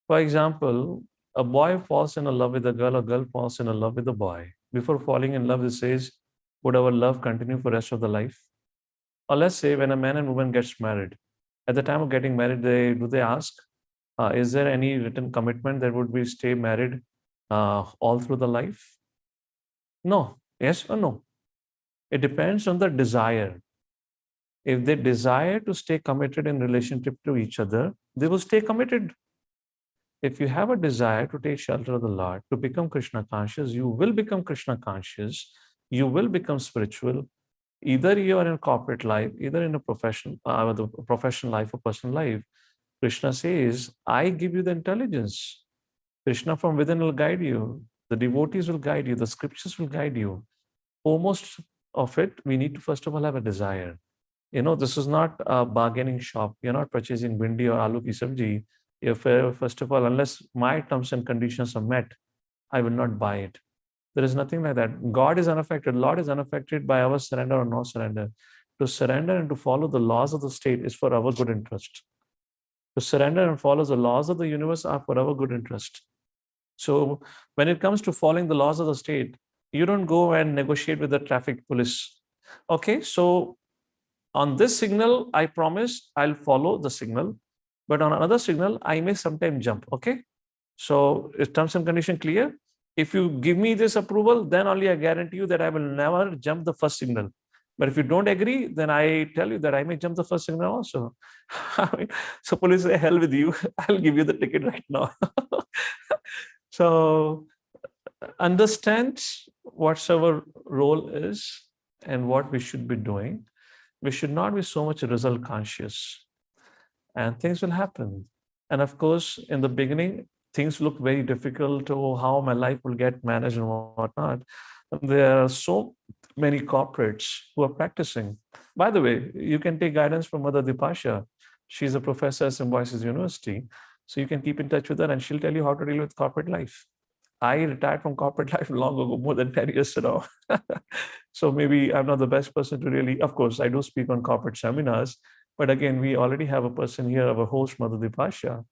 For example, a boy falls in love with a girl falls in love with a boy. Before falling in love, it says, would our love continue for the rest of the life? Or let's say when a man and woman gets married, at the time of getting married, do they ask, is there any written commitment that would we stay married all through the life? No. Yes or no? It depends on the desire. If they desire to stay committed in relationship to each other, they will stay committed. If you have a desire to take shelter of the Lord, to become Krishna conscious, you will become Krishna conscious, you will become spiritual. Either you are in corporate life, either in a professional life or personal life. Krishna says, I give you the intelligence. Krishna from within will guide you. The devotees will guide you. The scriptures will guide you. Foremost of it, we need to first of all have a desire. This is not a bargaining shop. You're not purchasing bindi or aloo ki sabji. First of all, unless my terms and conditions are met, I will not buy it. There is nothing like that. God is unaffected. Lord is unaffected by our surrender or no surrender. To surrender and to follow the laws of the state is for our good interest. To surrender and follow the laws of the universe are for our good interest. So when it comes to following the laws of the state, you don't go and negotiate with the traffic police. Okay, so on this signal, I promise I'll follow the signal. But on another signal, I may sometimes jump. Okay, so is terms and condition clear? If you give me this approval, then only I guarantee you that I will never jump the first signal. But if you don't agree, then I tell you that I may jump the first signal also. So police say, hell with you. I'll give you the ticket right now. So understand what our role is and what we should be doing. We should not be so much result conscious. And things will happen. And of course, in the beginning, things look very difficult to how my life will get managed and whatnot. There are so many corporates who are practicing. By the way, you can take guidance from Mother Dipasha. She's a professor at Symbiosis University. So you can keep in touch with her and she'll tell you how to deal with corporate life. I retired from corporate life long ago, more than 10 years ago. So maybe I'm not the best person to really, of course, I do speak on corporate seminars, but again, we already have a person here, our host, Mother Dipasha.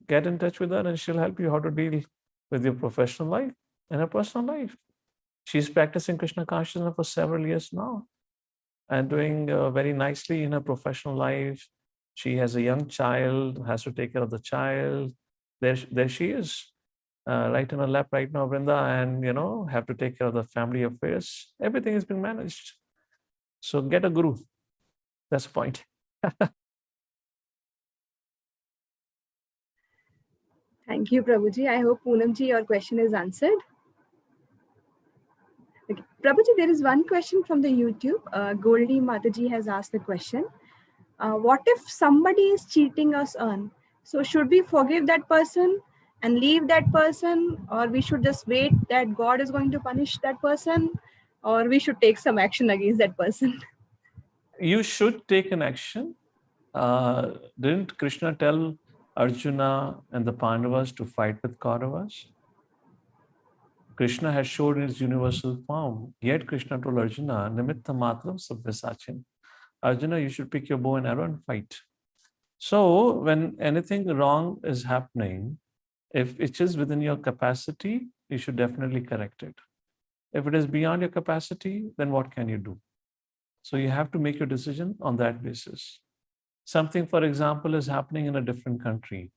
Get in touch with her and she'll help you how to deal with your professional life and your personal life. She's practicing Krishna consciousness for several years now and doing very nicely in her professional life. She has a young child, has to take care of the child. There she is, right in her lap right now, Vrinda, and have to take care of the family affairs. Everything is being managed. So get a guru. That's the point. Thank you, Prabhuji. I hope Poonamji, your question is answered. Okay. Prabhuji, there is one question from the YouTube. Goldie Mataji has asked the question. What if somebody is cheating us on? So should we forgive that person and leave that person, or we should just wait that God is going to punish that person, or we should take some action against that person? You should take an action. Didn't Krishna tell Arjuna and the Pandavas to fight with Kauravas? Krishna has showed his universal form. Yet Krishna told Arjuna, Nimitta matram sabhyasachin. Arjuna, you should pick your bow and arrow and fight. So when anything wrong is happening, if it is within your capacity, you should definitely correct it. If it is beyond your capacity, then what can you do? So you have to make your decision on that basis. Something, for example, is happening in a different country.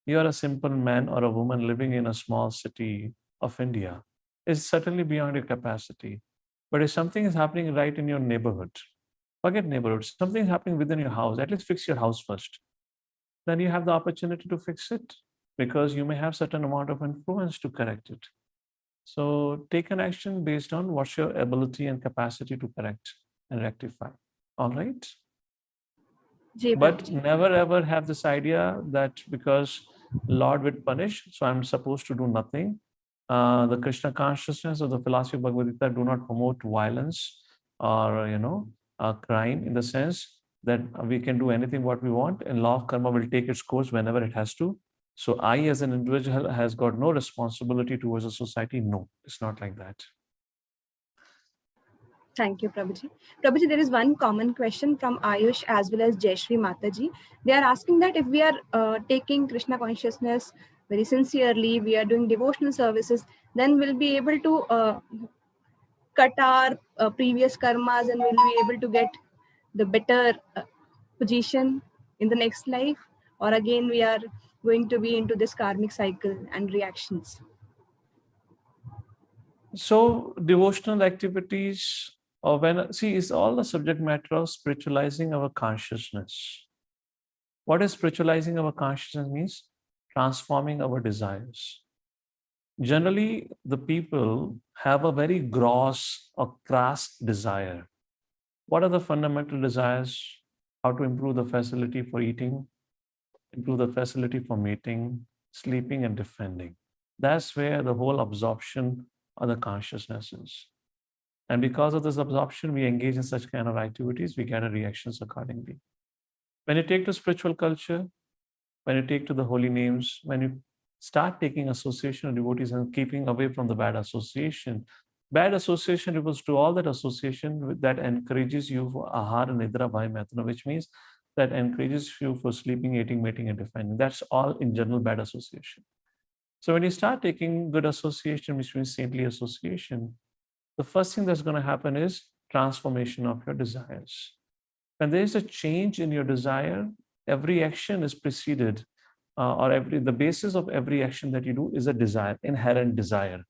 You are a simple man or a woman living in a small city of India. It's certainly beyond your capacity. But if something is happening right in your neighborhood, forget neighborhoods, something is happening within your house, at least fix your house first. Then you have the opportunity to fix it because you may have certain amount of influence to correct it. So take an action based on what's your ability and capacity to correct and rectify. All right? But never ever have this idea that because Lord would punish, so I'm supposed to do nothing. The Krishna consciousness or the philosophy of Bhagavad Gita do not promote violence or crime, in the sense that we can do anything what we want and law of karma will take its course whenever it has to. So I as an individual has got no responsibility towards the society. No, it's not like that. Thank you, Prabhuji. Prabhuji, there is one common question from Ayush as well as Jayashri Mataji. They are asking that if we are taking Krishna consciousness very sincerely, we are doing devotional services, then we'll be able to cut our previous karmas and we'll be able to get the better position in the next life, or again we are going to be into this karmic cycle and reactions. So devotional activities, or it's all the subject matter of spiritualizing our consciousness. What is spiritualizing our consciousness means? Transforming our desires. Generally, the people have a very gross or crass desire. What are the fundamental desires? How to improve the facility for eating, improve the facility for mating, sleeping, and defending. That's where the whole absorption of the consciousness is. And because of this absorption, we engage in such kind of activities, we get reactions accordingly. When you take to spiritual culture, when you take to the holy names, when you start taking association of devotees and keeping away from the bad association refers to all that association that encourages you for ahara, nidra, bhai, maituna, which means that encourages you for sleeping, eating, mating, and defending. That's all in general bad association. So when you start taking good association, which means saintly association, the first thing that's going to happen is transformation of your desires. When there is a change in your desire, every action is preceded, the basis of every action that you do is a desire, inherent desire.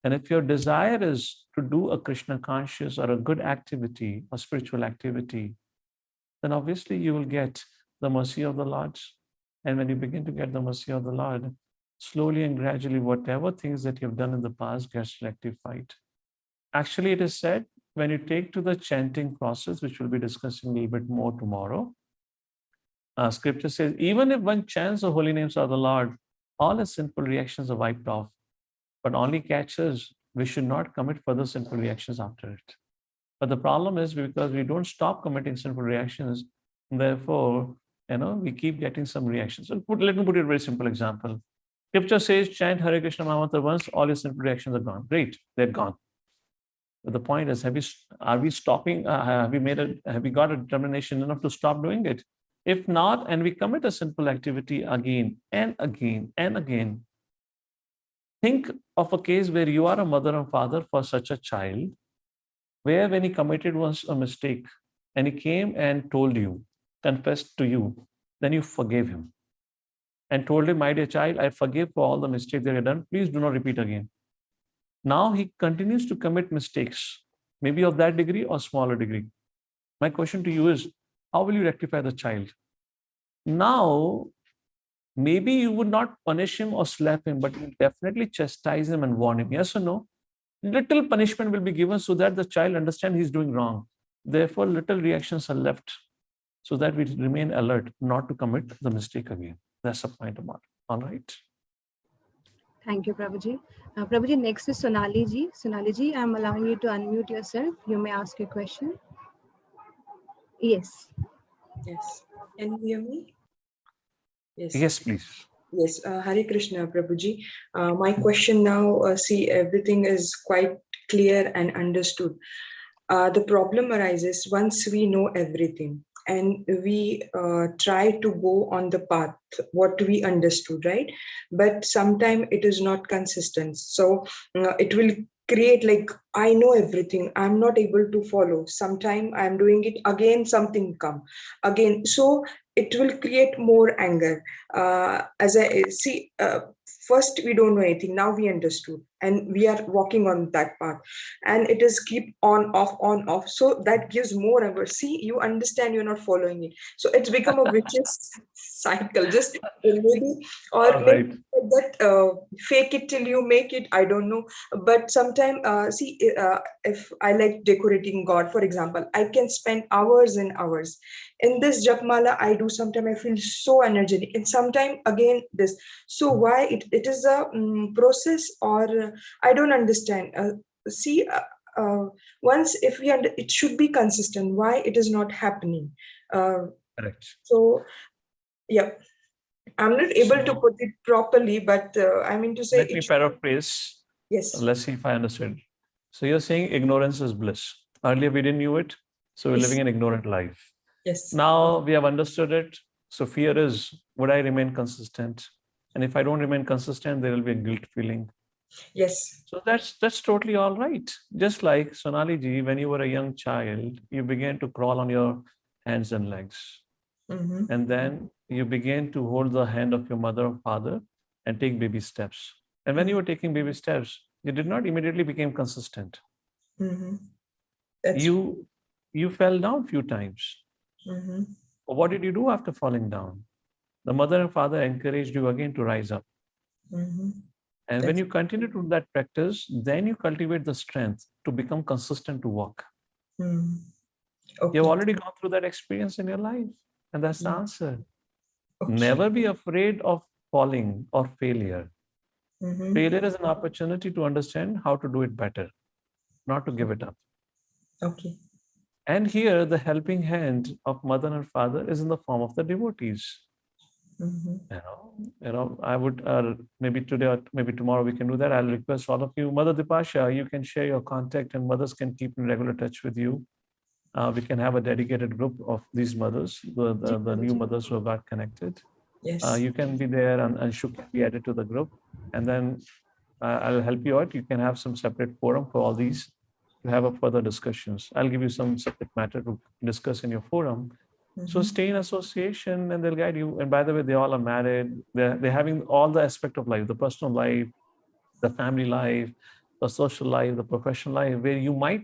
And if your desire is to do a Krishna conscious or a good activity, a spiritual activity, then obviously you will get the mercy of the Lord. And when you begin to get the mercy of the Lord, slowly and gradually, whatever things that you've done in the past gets rectified. Actually, it is said, when you take to the chanting process, which we'll be discussing a little bit more tomorrow, scripture says, even if one chants the holy names of the Lord, all his sinful reactions are wiped off. But only catch is, we should not commit further sinful reactions after it. But the problem is because we don't stop committing sinful reactions, therefore, we keep getting some reactions. So let me put you a very simple example. Scripture says, chant Hare Krishna Mahamantra once, all your sinful reactions are gone. Great, they're gone. But the point is, are we stopping? Have we got a determination enough to stop doing it? If not, and we commit a sinful activity again and again and again, Think of a case where you are a mother and father for such a child, where when he committed was a mistake and he came and told you, confessed to you, then you forgave him and told him, my dear child, I forgive for all the mistakes that you have done. Please do not repeat again. Now he continues to commit mistakes, maybe of that degree or smaller degree. My question to you is, how will you rectify the child? Now, maybe you would not punish him or slap him, but you definitely chastise him and warn him. Yes or no? Little punishment will be given so that the child understands he's doing wrong. Therefore, little reactions are left so that we remain alert not to commit the mistake again. That's the point about it. All right. Thank you, Prabhuji. Prabhuji, next is Sonali ji. Sonali ji, I'm allowing you to unmute yourself. You may ask your question. Yes. Yes. Can you hear me? Yes. Yes, please. Yes. Hare Krishna, Prabhuji. My question now, see, everything is quite clear and understood. The problem arises once we know everything and we try to go on the path, what we understood, right? But sometimes it is not consistent. So it will create like, I know everything, I'm not able to follow. Sometime I'm doing it again, something come again. So it will create more anger. As I see, first we don't know anything, now we understood and we are walking on that path, and it is keep on off, so that gives more anger. See, you understand, you're not following it, so it's become a vicious cycle. Just maybe, or All maybe right. that fake it till you make it, I don't know. But sometimes see, if I like decorating God, for example, I can spend hours and hours in this japmala. I do, sometimes I feel so energetic, and sometimes again this. So why it is a process, or I don't understand. See, once if we it should be consistent, why it is not happening? Correct. So yeah, I'm not able to So put it properly, but I mean to say let me it should, paraphrase. yes, Let's see if I understood. So you're saying ignorance is bliss. Earlier we didn't knew it, so we're yes, living an ignorant life. yes, Now we have understood it. So fear is, would I remain consistent? And if I don't remain consistent, there will be a guilt feeling. yes, So that's totally all right. Just like Sonali ji, when you were a young child, you began to crawl on your hands and legs. mm-hmm. And then you began to hold the hand of your mother or father and take baby steps. And when you were taking baby steps, you did not immediately become consistent. Mm-hmm. That's You fell down a few times. mm-hmm. What did you do after falling down? The mother and father encouraged you again to rise up. Mm-hmm. And when you continue to do that practice, then you cultivate the strength to become consistent to walk. Mm-hmm. You have Okay. already gone through that experience in your life. And that's the Mm. answer. Okay. Never be afraid of falling or failure. Mm-hmm. Failure is an opportunity to understand how to do it better, not to give it up. Okay. And here, the helping hand of mother and father is in the form of the devotees. Mm-hmm. I would maybe today or maybe tomorrow we can do that. I'll request all of you, Mother Dipasha, you can share your contact, and mothers can keep in regular touch with you. We can have a dedicated group of these mothers, the new mothers who have got connected. Yes. You can be there, and Anshu can be added to the group, and then I'll help you out. You can have some separate forum for all these to have a further discussions. I'll give you some subject matter to discuss in your forum. So Mm-hmm. stay in association and they'll guide you. And by the way, they all are married. They're having all the aspect of life, the personal life, the family life, the social life, the professional life, where you might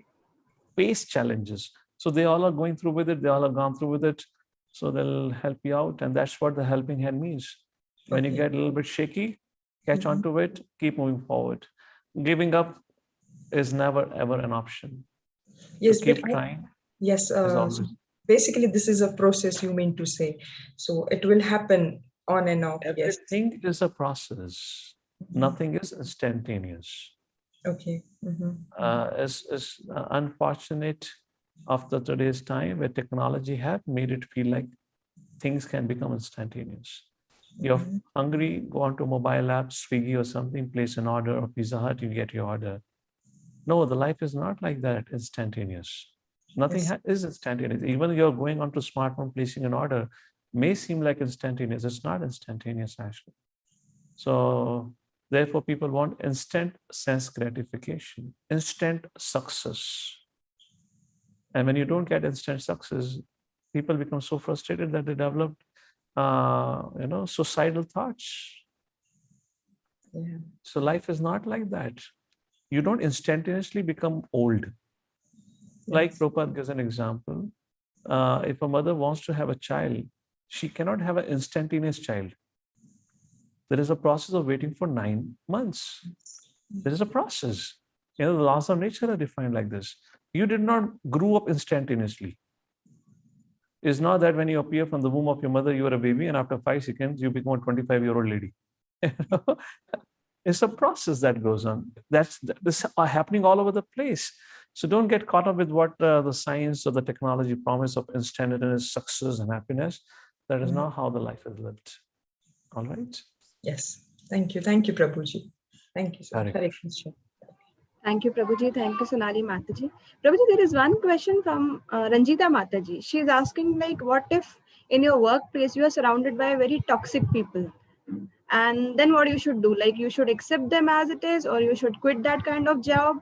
face challenges. So they all are going through with it. They all have gone through with it. So they'll help you out. And that's what the helping hand means. When you Okay. get a little bit shaky, catch Mhm. onto it, keep moving forward. Giving up is never, ever an option. Yes, So but keep trying yes, as so always. basically this is a process, you mean to say. So it will happen on and off. Yes. Everything is a process. Mhm. Nothing is instantaneous. Okay. Mm-hmm. It's unfortunate after today's time where technology have made it feel like things can become instantaneous. You're Mhm. hungry, go onto mobile app, Swiggy or something, place an order, or Pizza Hut, you get your order. No, the life is not like that, instantaneous. Nothing Yes. is instantaneous. Even you're going onto smartphone, placing an order may seem like instantaneous. It's not instantaneous actually. So Therefore, people want instant sense gratification, instant success. And when you don't get instant success, people become so frustrated that they develop, suicidal thoughts. Yeah. So life is not like that. You don't instantaneously become old. Like Yes. Prabhupada gives an example. If a mother wants to have a child, she cannot have an instantaneous child. There is a process of waiting for 9 months. There is a process. The laws of nature are defined like this. You did not grow up instantaneously. It's not that when you appear from the womb of your mother, you are a baby, and after 5 seconds, you become a 25-year-old lady. It's a process that goes on. This are happening all over the place. So don't get caught up with what the science or the technology promise of instantaneous success and happiness. That is not how the life is lived. All right. Yes. Thank you. Thank you, Prabhuji. Thank you, sir. Hare Hare Krishna. Thank you, Prabhuji. Thank you, Sonali Mataji. Prabhuji, there is one question from Ranjita Mataji. She is asking, like, what if in your workplace you are surrounded by very toxic people? And then what you should do? Like, you should accept them as it is, or you should quit that kind of job?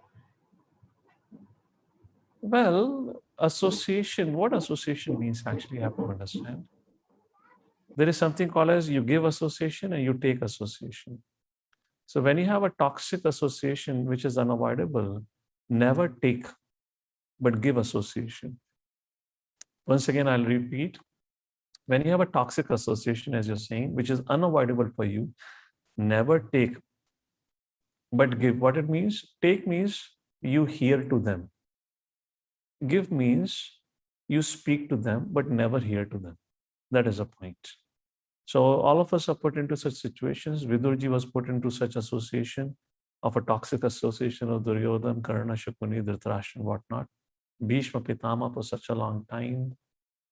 Well, association, what association means actually you have to understand. There is something called as you give association and you take association. So when you have a toxic association, which is unavoidable, never take, but give association. Once again, I'll repeat. When you have a toxic association, as you're saying, which is unavoidable for you, never take, but give. What it means? Take means you hear to them. Give means you speak to them, but never hear to them. That is a point. So all of us are put into such situations. Vidurji was put into such association of a toxic association of Duryodhan, Karna, Shakuni, Dhritarashtra, and whatnot. Bhishma Pitama for such a long time.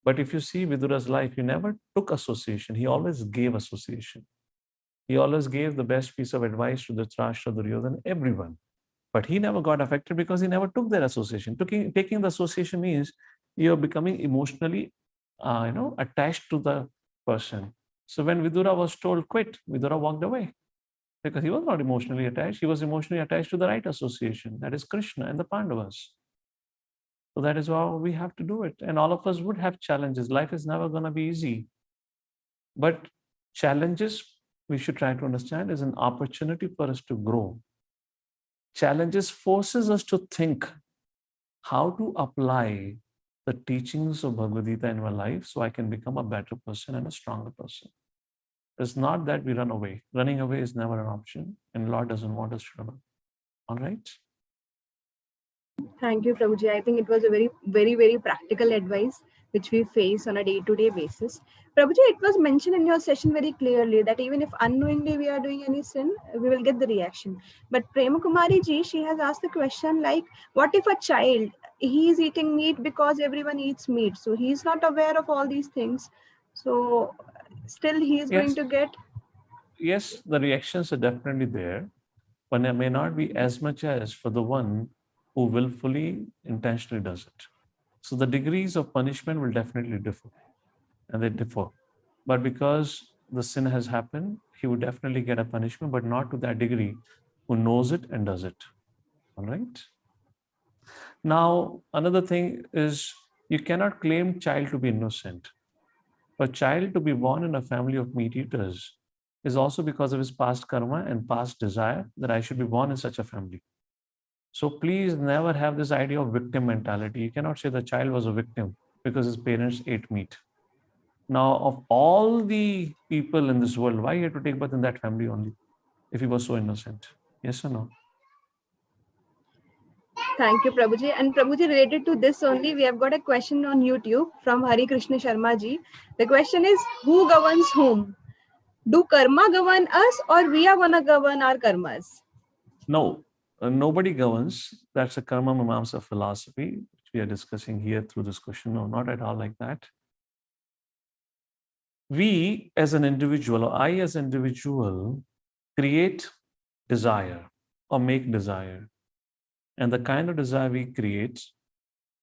But if you see Vidura's life, he never took association. He always gave association. He always gave the best piece of advice to Dhritarashtra, Duryodhan, everyone. But he never got affected because he never took their association. Taking the association means you're becoming emotionally, attached to the person. So when Vidura was told quit, Vidura walked away because he was not emotionally attached. He was emotionally attached to the right association, that is Krishna and the Pandavas. So that is how we have to do it. And all of us would have challenges. Life is never going to be easy. But challenges, we should try to understand, is an opportunity for us to grow. Challenges forces us to think how to apply the teachings of Bhagavad Gita in my life so I can become a better person and a stronger person. It's not that we run away. Running away is never an option, and Lord doesn't want us to run away. All right? Thank you, Prabhuji. I think it was a very, very, very practical advice which we face on a day-to-day basis. Prabhuji, it was mentioned in your session very clearly that even if unknowingly we are doing any sin, we will get the reaction. But Prema Kumari ji, she has asked the question like, what if a child, he is eating meat because everyone eats meat, so he is not aware of all these things, so still he is going Yes. to get... Yes, the reactions are definitely there, but there may not be as much as for the one who willfully, intentionally does it. So the degrees of punishment will definitely differ, and they differ. But because the sin has happened, he would definitely get a punishment, but not to that degree who knows it and does it. All right? Now, another thing is you cannot claim child to be innocent. For a child to be born in a family of meat eaters is also because of his past karma and past desire that I should be born in such a family. So please never have this idea of victim mentality. You cannot say the child was a victim because his parents ate meat. Now, of all the people in this world, why he had to take birth in that family only if he was so innocent? Yes or no? Thank you, Prabhuji. And Prabhuji, related to this only, we have got a question on YouTube from Hari Krishna Sharma ji. The question is, who governs whom? Do karma govern us, or we are gonna govern our karmas? No, nobody governs. That's a karma mimamsa philosophy, which we are discussing here through this question. No, not at all like that. We as an individual, or I as an individual, create desire or make desire. And the kind of desire we create,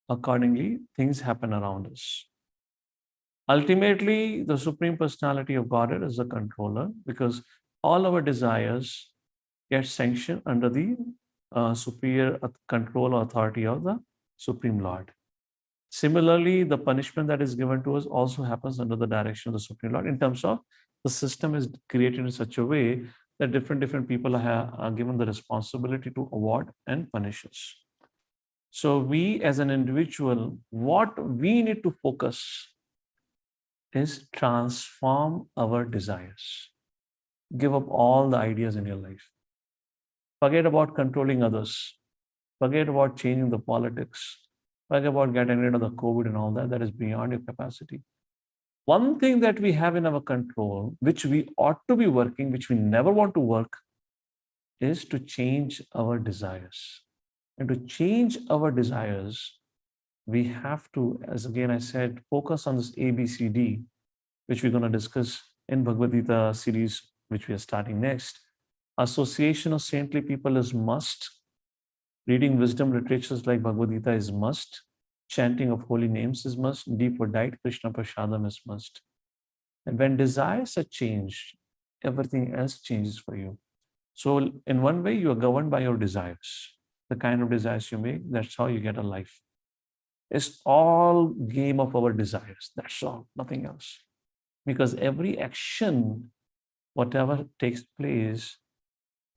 accordingly, things happen around us. Ultimately, the Supreme Personality of Godhead is the controller because all our desires gets sanctioned under the superior control or authority of the Supreme Lord. Similarly, the punishment that is given to us also happens under the direction of the Supreme Lord, in terms of the system is created in such a way that different people are given the responsibility to award and punish us. So we as an individual, what we need to focus is transform our desires. Give up all the ideas in your life. Forget about controlling others. Forget about changing the politics. Forget about getting rid of the COVID and all that. That is beyond your capacity. One thing that we have in our control, which we ought to be working, which we never want to work, is to change our desires. And to change our desires, we have to, as again I said, focus on this ABCD, which we're going to discuss in Bhagavad Gita series, which we are starting next. Association of saintly people is must. Reading wisdom literatures like Bhagavad Gita is must. Chanting of holy names is must. Deep or diet Krishna Prasadam is must. And when desires are changed, everything else changes for you. So in one way, you are governed by your desires. The kind of desires you make, that's how you get a life. It's all game of our desires. That's all, nothing else. Because every action, whatever takes place,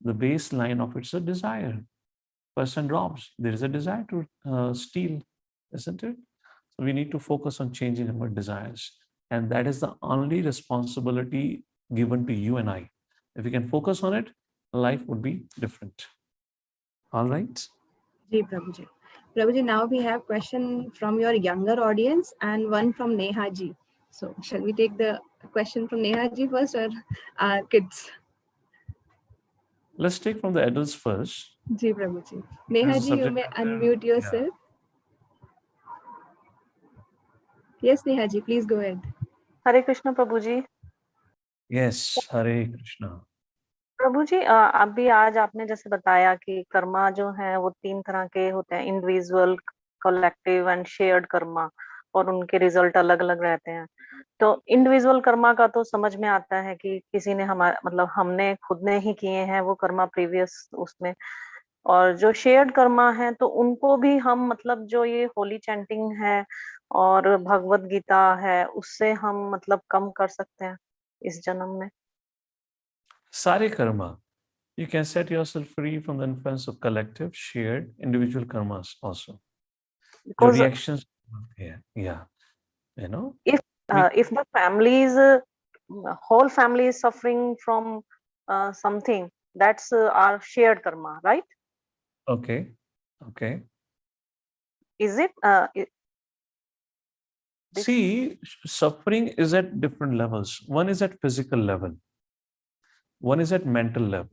the baseline of it's a desire. Person robs, there is a desire to steal, isn't it? So we need to focus on changing our desires. And that is the only responsibility given to you and I. If we can focus on it, life would be different. All right. Ji, Prabhuji. Prabhuji, now we have question from your younger audience and one from Neha ji. So shall we take the question from Neha ji first or kids? Let's take from the adults first. Ji, Prabhuji. Neha ji, you may unmute yourself. Yes, Neha ji, please go ahead. Hare Krishna Prabhuji. Yes, Hare Krishna. प्रभुजी अभी आज आपने जैसे बताया कि कर्मा जो है वो 3 तरह के होते हैं, individual, collective and shared Karma, और उनके रिजल्ट अलग अलग रहते हैं. तो इंडिविजुअल कर्मा का तो समझ में आता है कि किसी ने हमारा मतलब हमने खुद ने ही किए हैं वो कर्मा प्रीवियस उसमें, और जो शेयर्ड कर्मा है तो उनको भी हम मतलब जो ये होली चैंटिंग है और भगवत गीता है उससे हम मतलब कम कर सकते हैं इस जन्म में. Sare karma. You can set yourself free from the influence of collective, shared, individual karmas also. Because the reactions, yeah, you know. If the families, whole family is suffering from something, that's our shared karma, right? Okay. Okay. Is it? See, suffering is at different levels. One is at physical level. One is at mental level.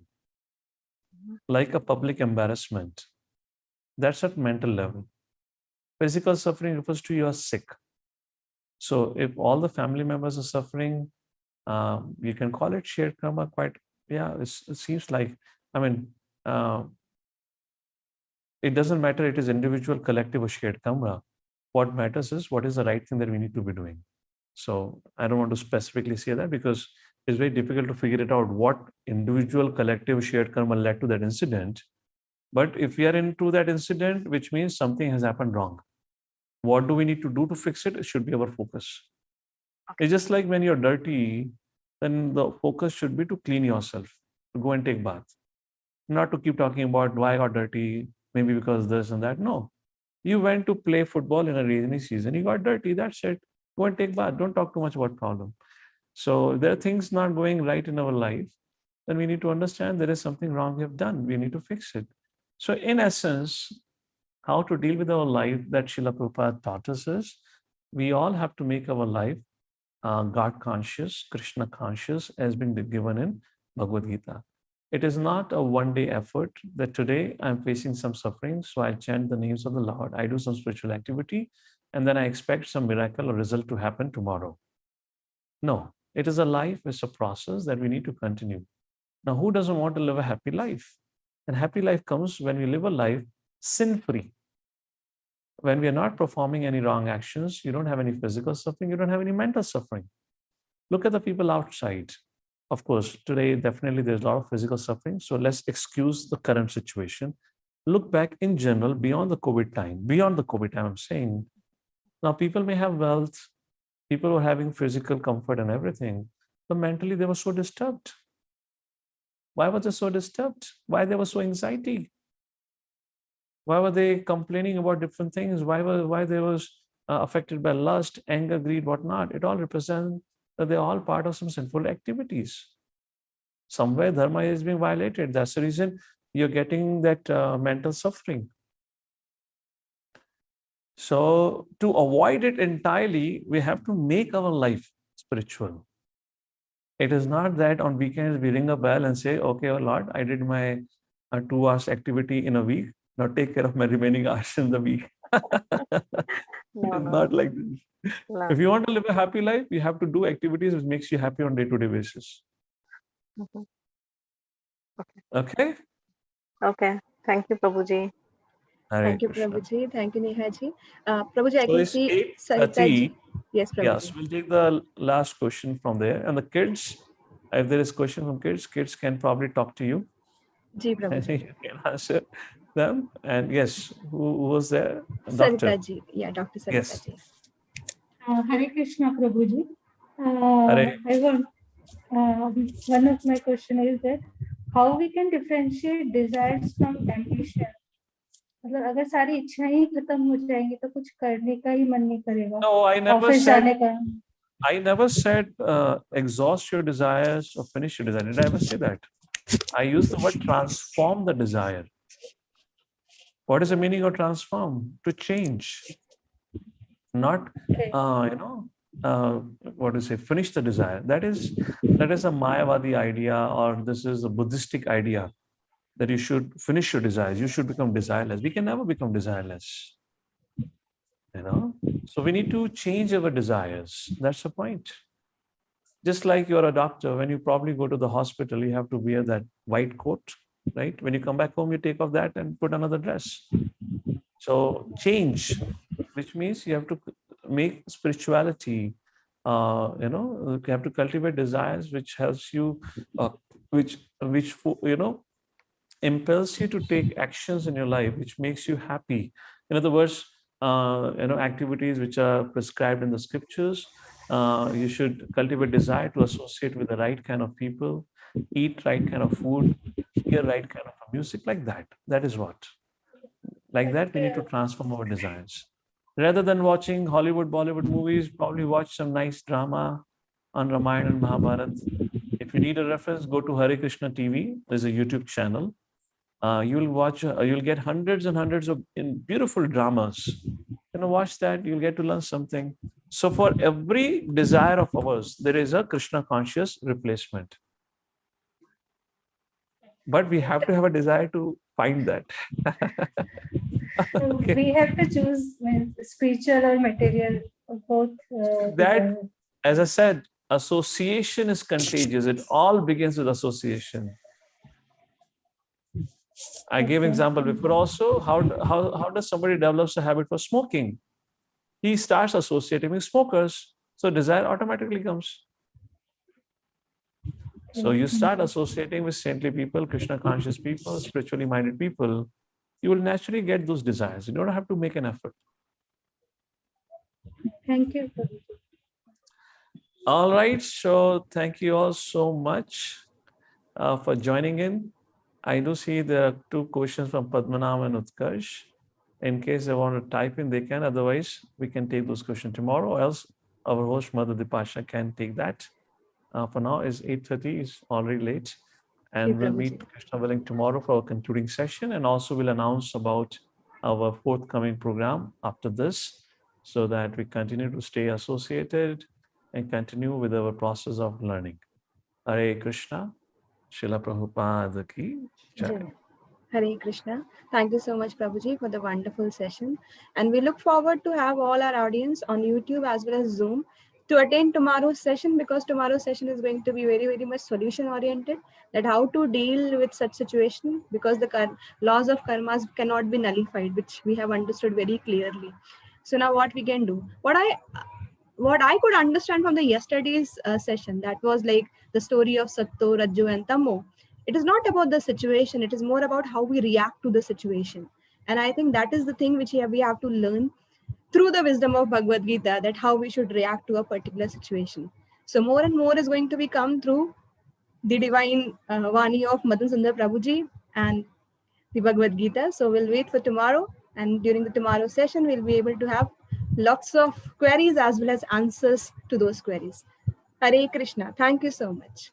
Like a public embarrassment. That's at mental level. Physical suffering refers to you are sick. So if all the family members are suffering, you can call it shared karma quite, yeah, it seems like, I mean, it doesn't matter it is individual, collective or shared karma. What matters is what is the right thing that we need to be doing. So I don't want to specifically say that because it's very difficult to figure it out what individual, collective, shared karma led to that incident. But if we are into that incident, which means something has happened wrong. What do we need to do to fix it? It should be our focus. Okay. It's just like when you're dirty, then the focus should be to clean yourself, to go and take bath. Not to keep talking about why I got dirty, maybe because this and that. No. You went to play football in a rainy season, you got dirty, that's it. Go and take bath. Don't talk too much about problem. So there are things not going right in our life, then we need to understand there is something wrong we have done. We need to fix it. So in essence, how to deal with our life that Srila Prabhupada taught us is, we all have to make our life God conscious, Krishna conscious, as been given in Bhagavad Gita. It is not a one-day effort that today I'm facing some suffering, so I chant the names of the Lord. I do some spiritual activity, and then I expect some miracle or result to happen tomorrow. No, it is a life, it's a process that we need to continue. Now, who doesn't want to live a happy life? And happy life comes when we live a life sin-free. When we are not performing any wrong actions, you don't have any physical suffering, you don't have any mental suffering. Look at the people outside. of course, today definitely there's a lot of physical suffering. So let's excuse the current situation. Look back in general beyond the COVID time. Beyond the COVID time, I'm saying now people may have wealth, people were having physical comfort and everything, but mentally they were so disturbed. Why was they so disturbed? Why they were so anxiety? Why were they complaining about different things? Why they was affected by lust, anger, greed, whatnot? It all represents that they're all part of some sinful activities. Somewhere dharma is being violated. That's the reason you're getting that mental suffering. So to avoid it entirely, we have to make our life spiritual. It is not that on weekends we ring a bell and say, okay, oh Lord, I did my 2 hours activity in a week. Now take care of my remaining hours in the week. No, It's no. not like this. No. If you want to live a happy life, you have to do activities which makes you happy on day-to-day basis. Mhm. Okay? Okay. Thank you, Prabhuji. Hare Thank you, Krishna. Prabhuji. Thank you, Neha ji. Prabhuji, I So can it's see Sarita ji. 8:30. Yes, Yes, Prabhuji. we'll take the last question from there. And the kids, if there is question from kids, kids can probably talk to you. Ji, And Prabhuji. you can answer them. And yes, who was there? Doctor. Sarita ji. Yeah, Dr. Sarita Yes. ji. Hare Krishna Prabhuji. Hare. I want one of my question is that how we can differentiate desires from ambition. मतलब अगर सारी इच्छाएं ही खत्म हो जाएंगी तो कुछ करने का ही मन नहीं करेगा. No, I never ऑफिस जाने said. का. I never said exhaust your desires or finish your desire. Did I ever say that? I used the word transform the desire. What is the meaning of transform? To change, not what to say, finish the desire. That is a Mayavadi idea, or this is a Buddhistic idea that you should finish your desires. You should become desireless. We can never become desireless. So we need to change our desires. That's the point. Just like you're a doctor, when you probably go to the hospital, you have to wear that white coat, right? When you come back home, you take off that and put another dress. So change, which means you have to make spirituality, you have to cultivate desires which helps you, which impels you to take actions in your life, which makes you happy. In other words, activities which are prescribed in the scriptures. You should cultivate desire to associate with the right kind of people, eat right kind of food, hear right kind of music, like that. That is what. Like that, we need to transform our desires. Rather than watching Hollywood, Bollywood movies, probably watch some nice drama on Ramayana and Mahabharata. If you need a reference, go to Hare Krishna TV. There's a YouTube channel. You'll watch, you'll get hundreds and hundreds of beautiful dramas. Watch that, you'll get to learn something. So for every desire of ours, there is a Krishna conscious replacement. But we have to have a desire to find that. Okay. We have to choose spiritual or material, both. That, as I said, association is contagious. It all begins with association. I gave example before also. How does somebody develops a habit for smoking? He starts associating with smokers. So desire automatically comes. So you start associating with saintly people, Krishna conscious people, spiritually minded people. You will naturally get those desires. You don't have to make an effort. Thank you. All right. So thank you all so much for joining in. I do see there are 2 questions from Padmanabh and Utkarsh. In case they want to type in, they can. Otherwise, we can take those questions tomorrow, or else our host, Mother Dipasha, can take that. For now, it's 8:30. It's already late. And we'll meet, Krishna willing, tomorrow for our concluding session. And also we'll announce about our forthcoming program after this, so that we continue to stay associated and continue with our process of learning. Hare Krishna. Srila Prabhupada ki jai. Hare Krishna. Thank you so much, Prabhuji, for the wonderful session. And we look forward to have all our audience on YouTube as well as Zoom to attend tomorrow's session, because tomorrow's session is going to be very, very much solution oriented, that how to deal with such situation, because the laws of karmas cannot be nullified, which we have understood very clearly. So now what we can do, what I what I could understand from the yesterday's session, that was like the story of Satto, Rajju, and Tammo. It is not about the situation. It is more about how we react to the situation. And I think that is the thing which we have to learn through the wisdom of Bhagavad Gita, that how we should react to a particular situation. So more and more is going to become through the divine Vani of Madan Sundar Prabhuji and the Bhagavad Gita. So we'll wait for tomorrow. And during the tomorrow session, we'll be able to have lots of queries as well as answers to those queries. Hare Krishna. Thank you so much.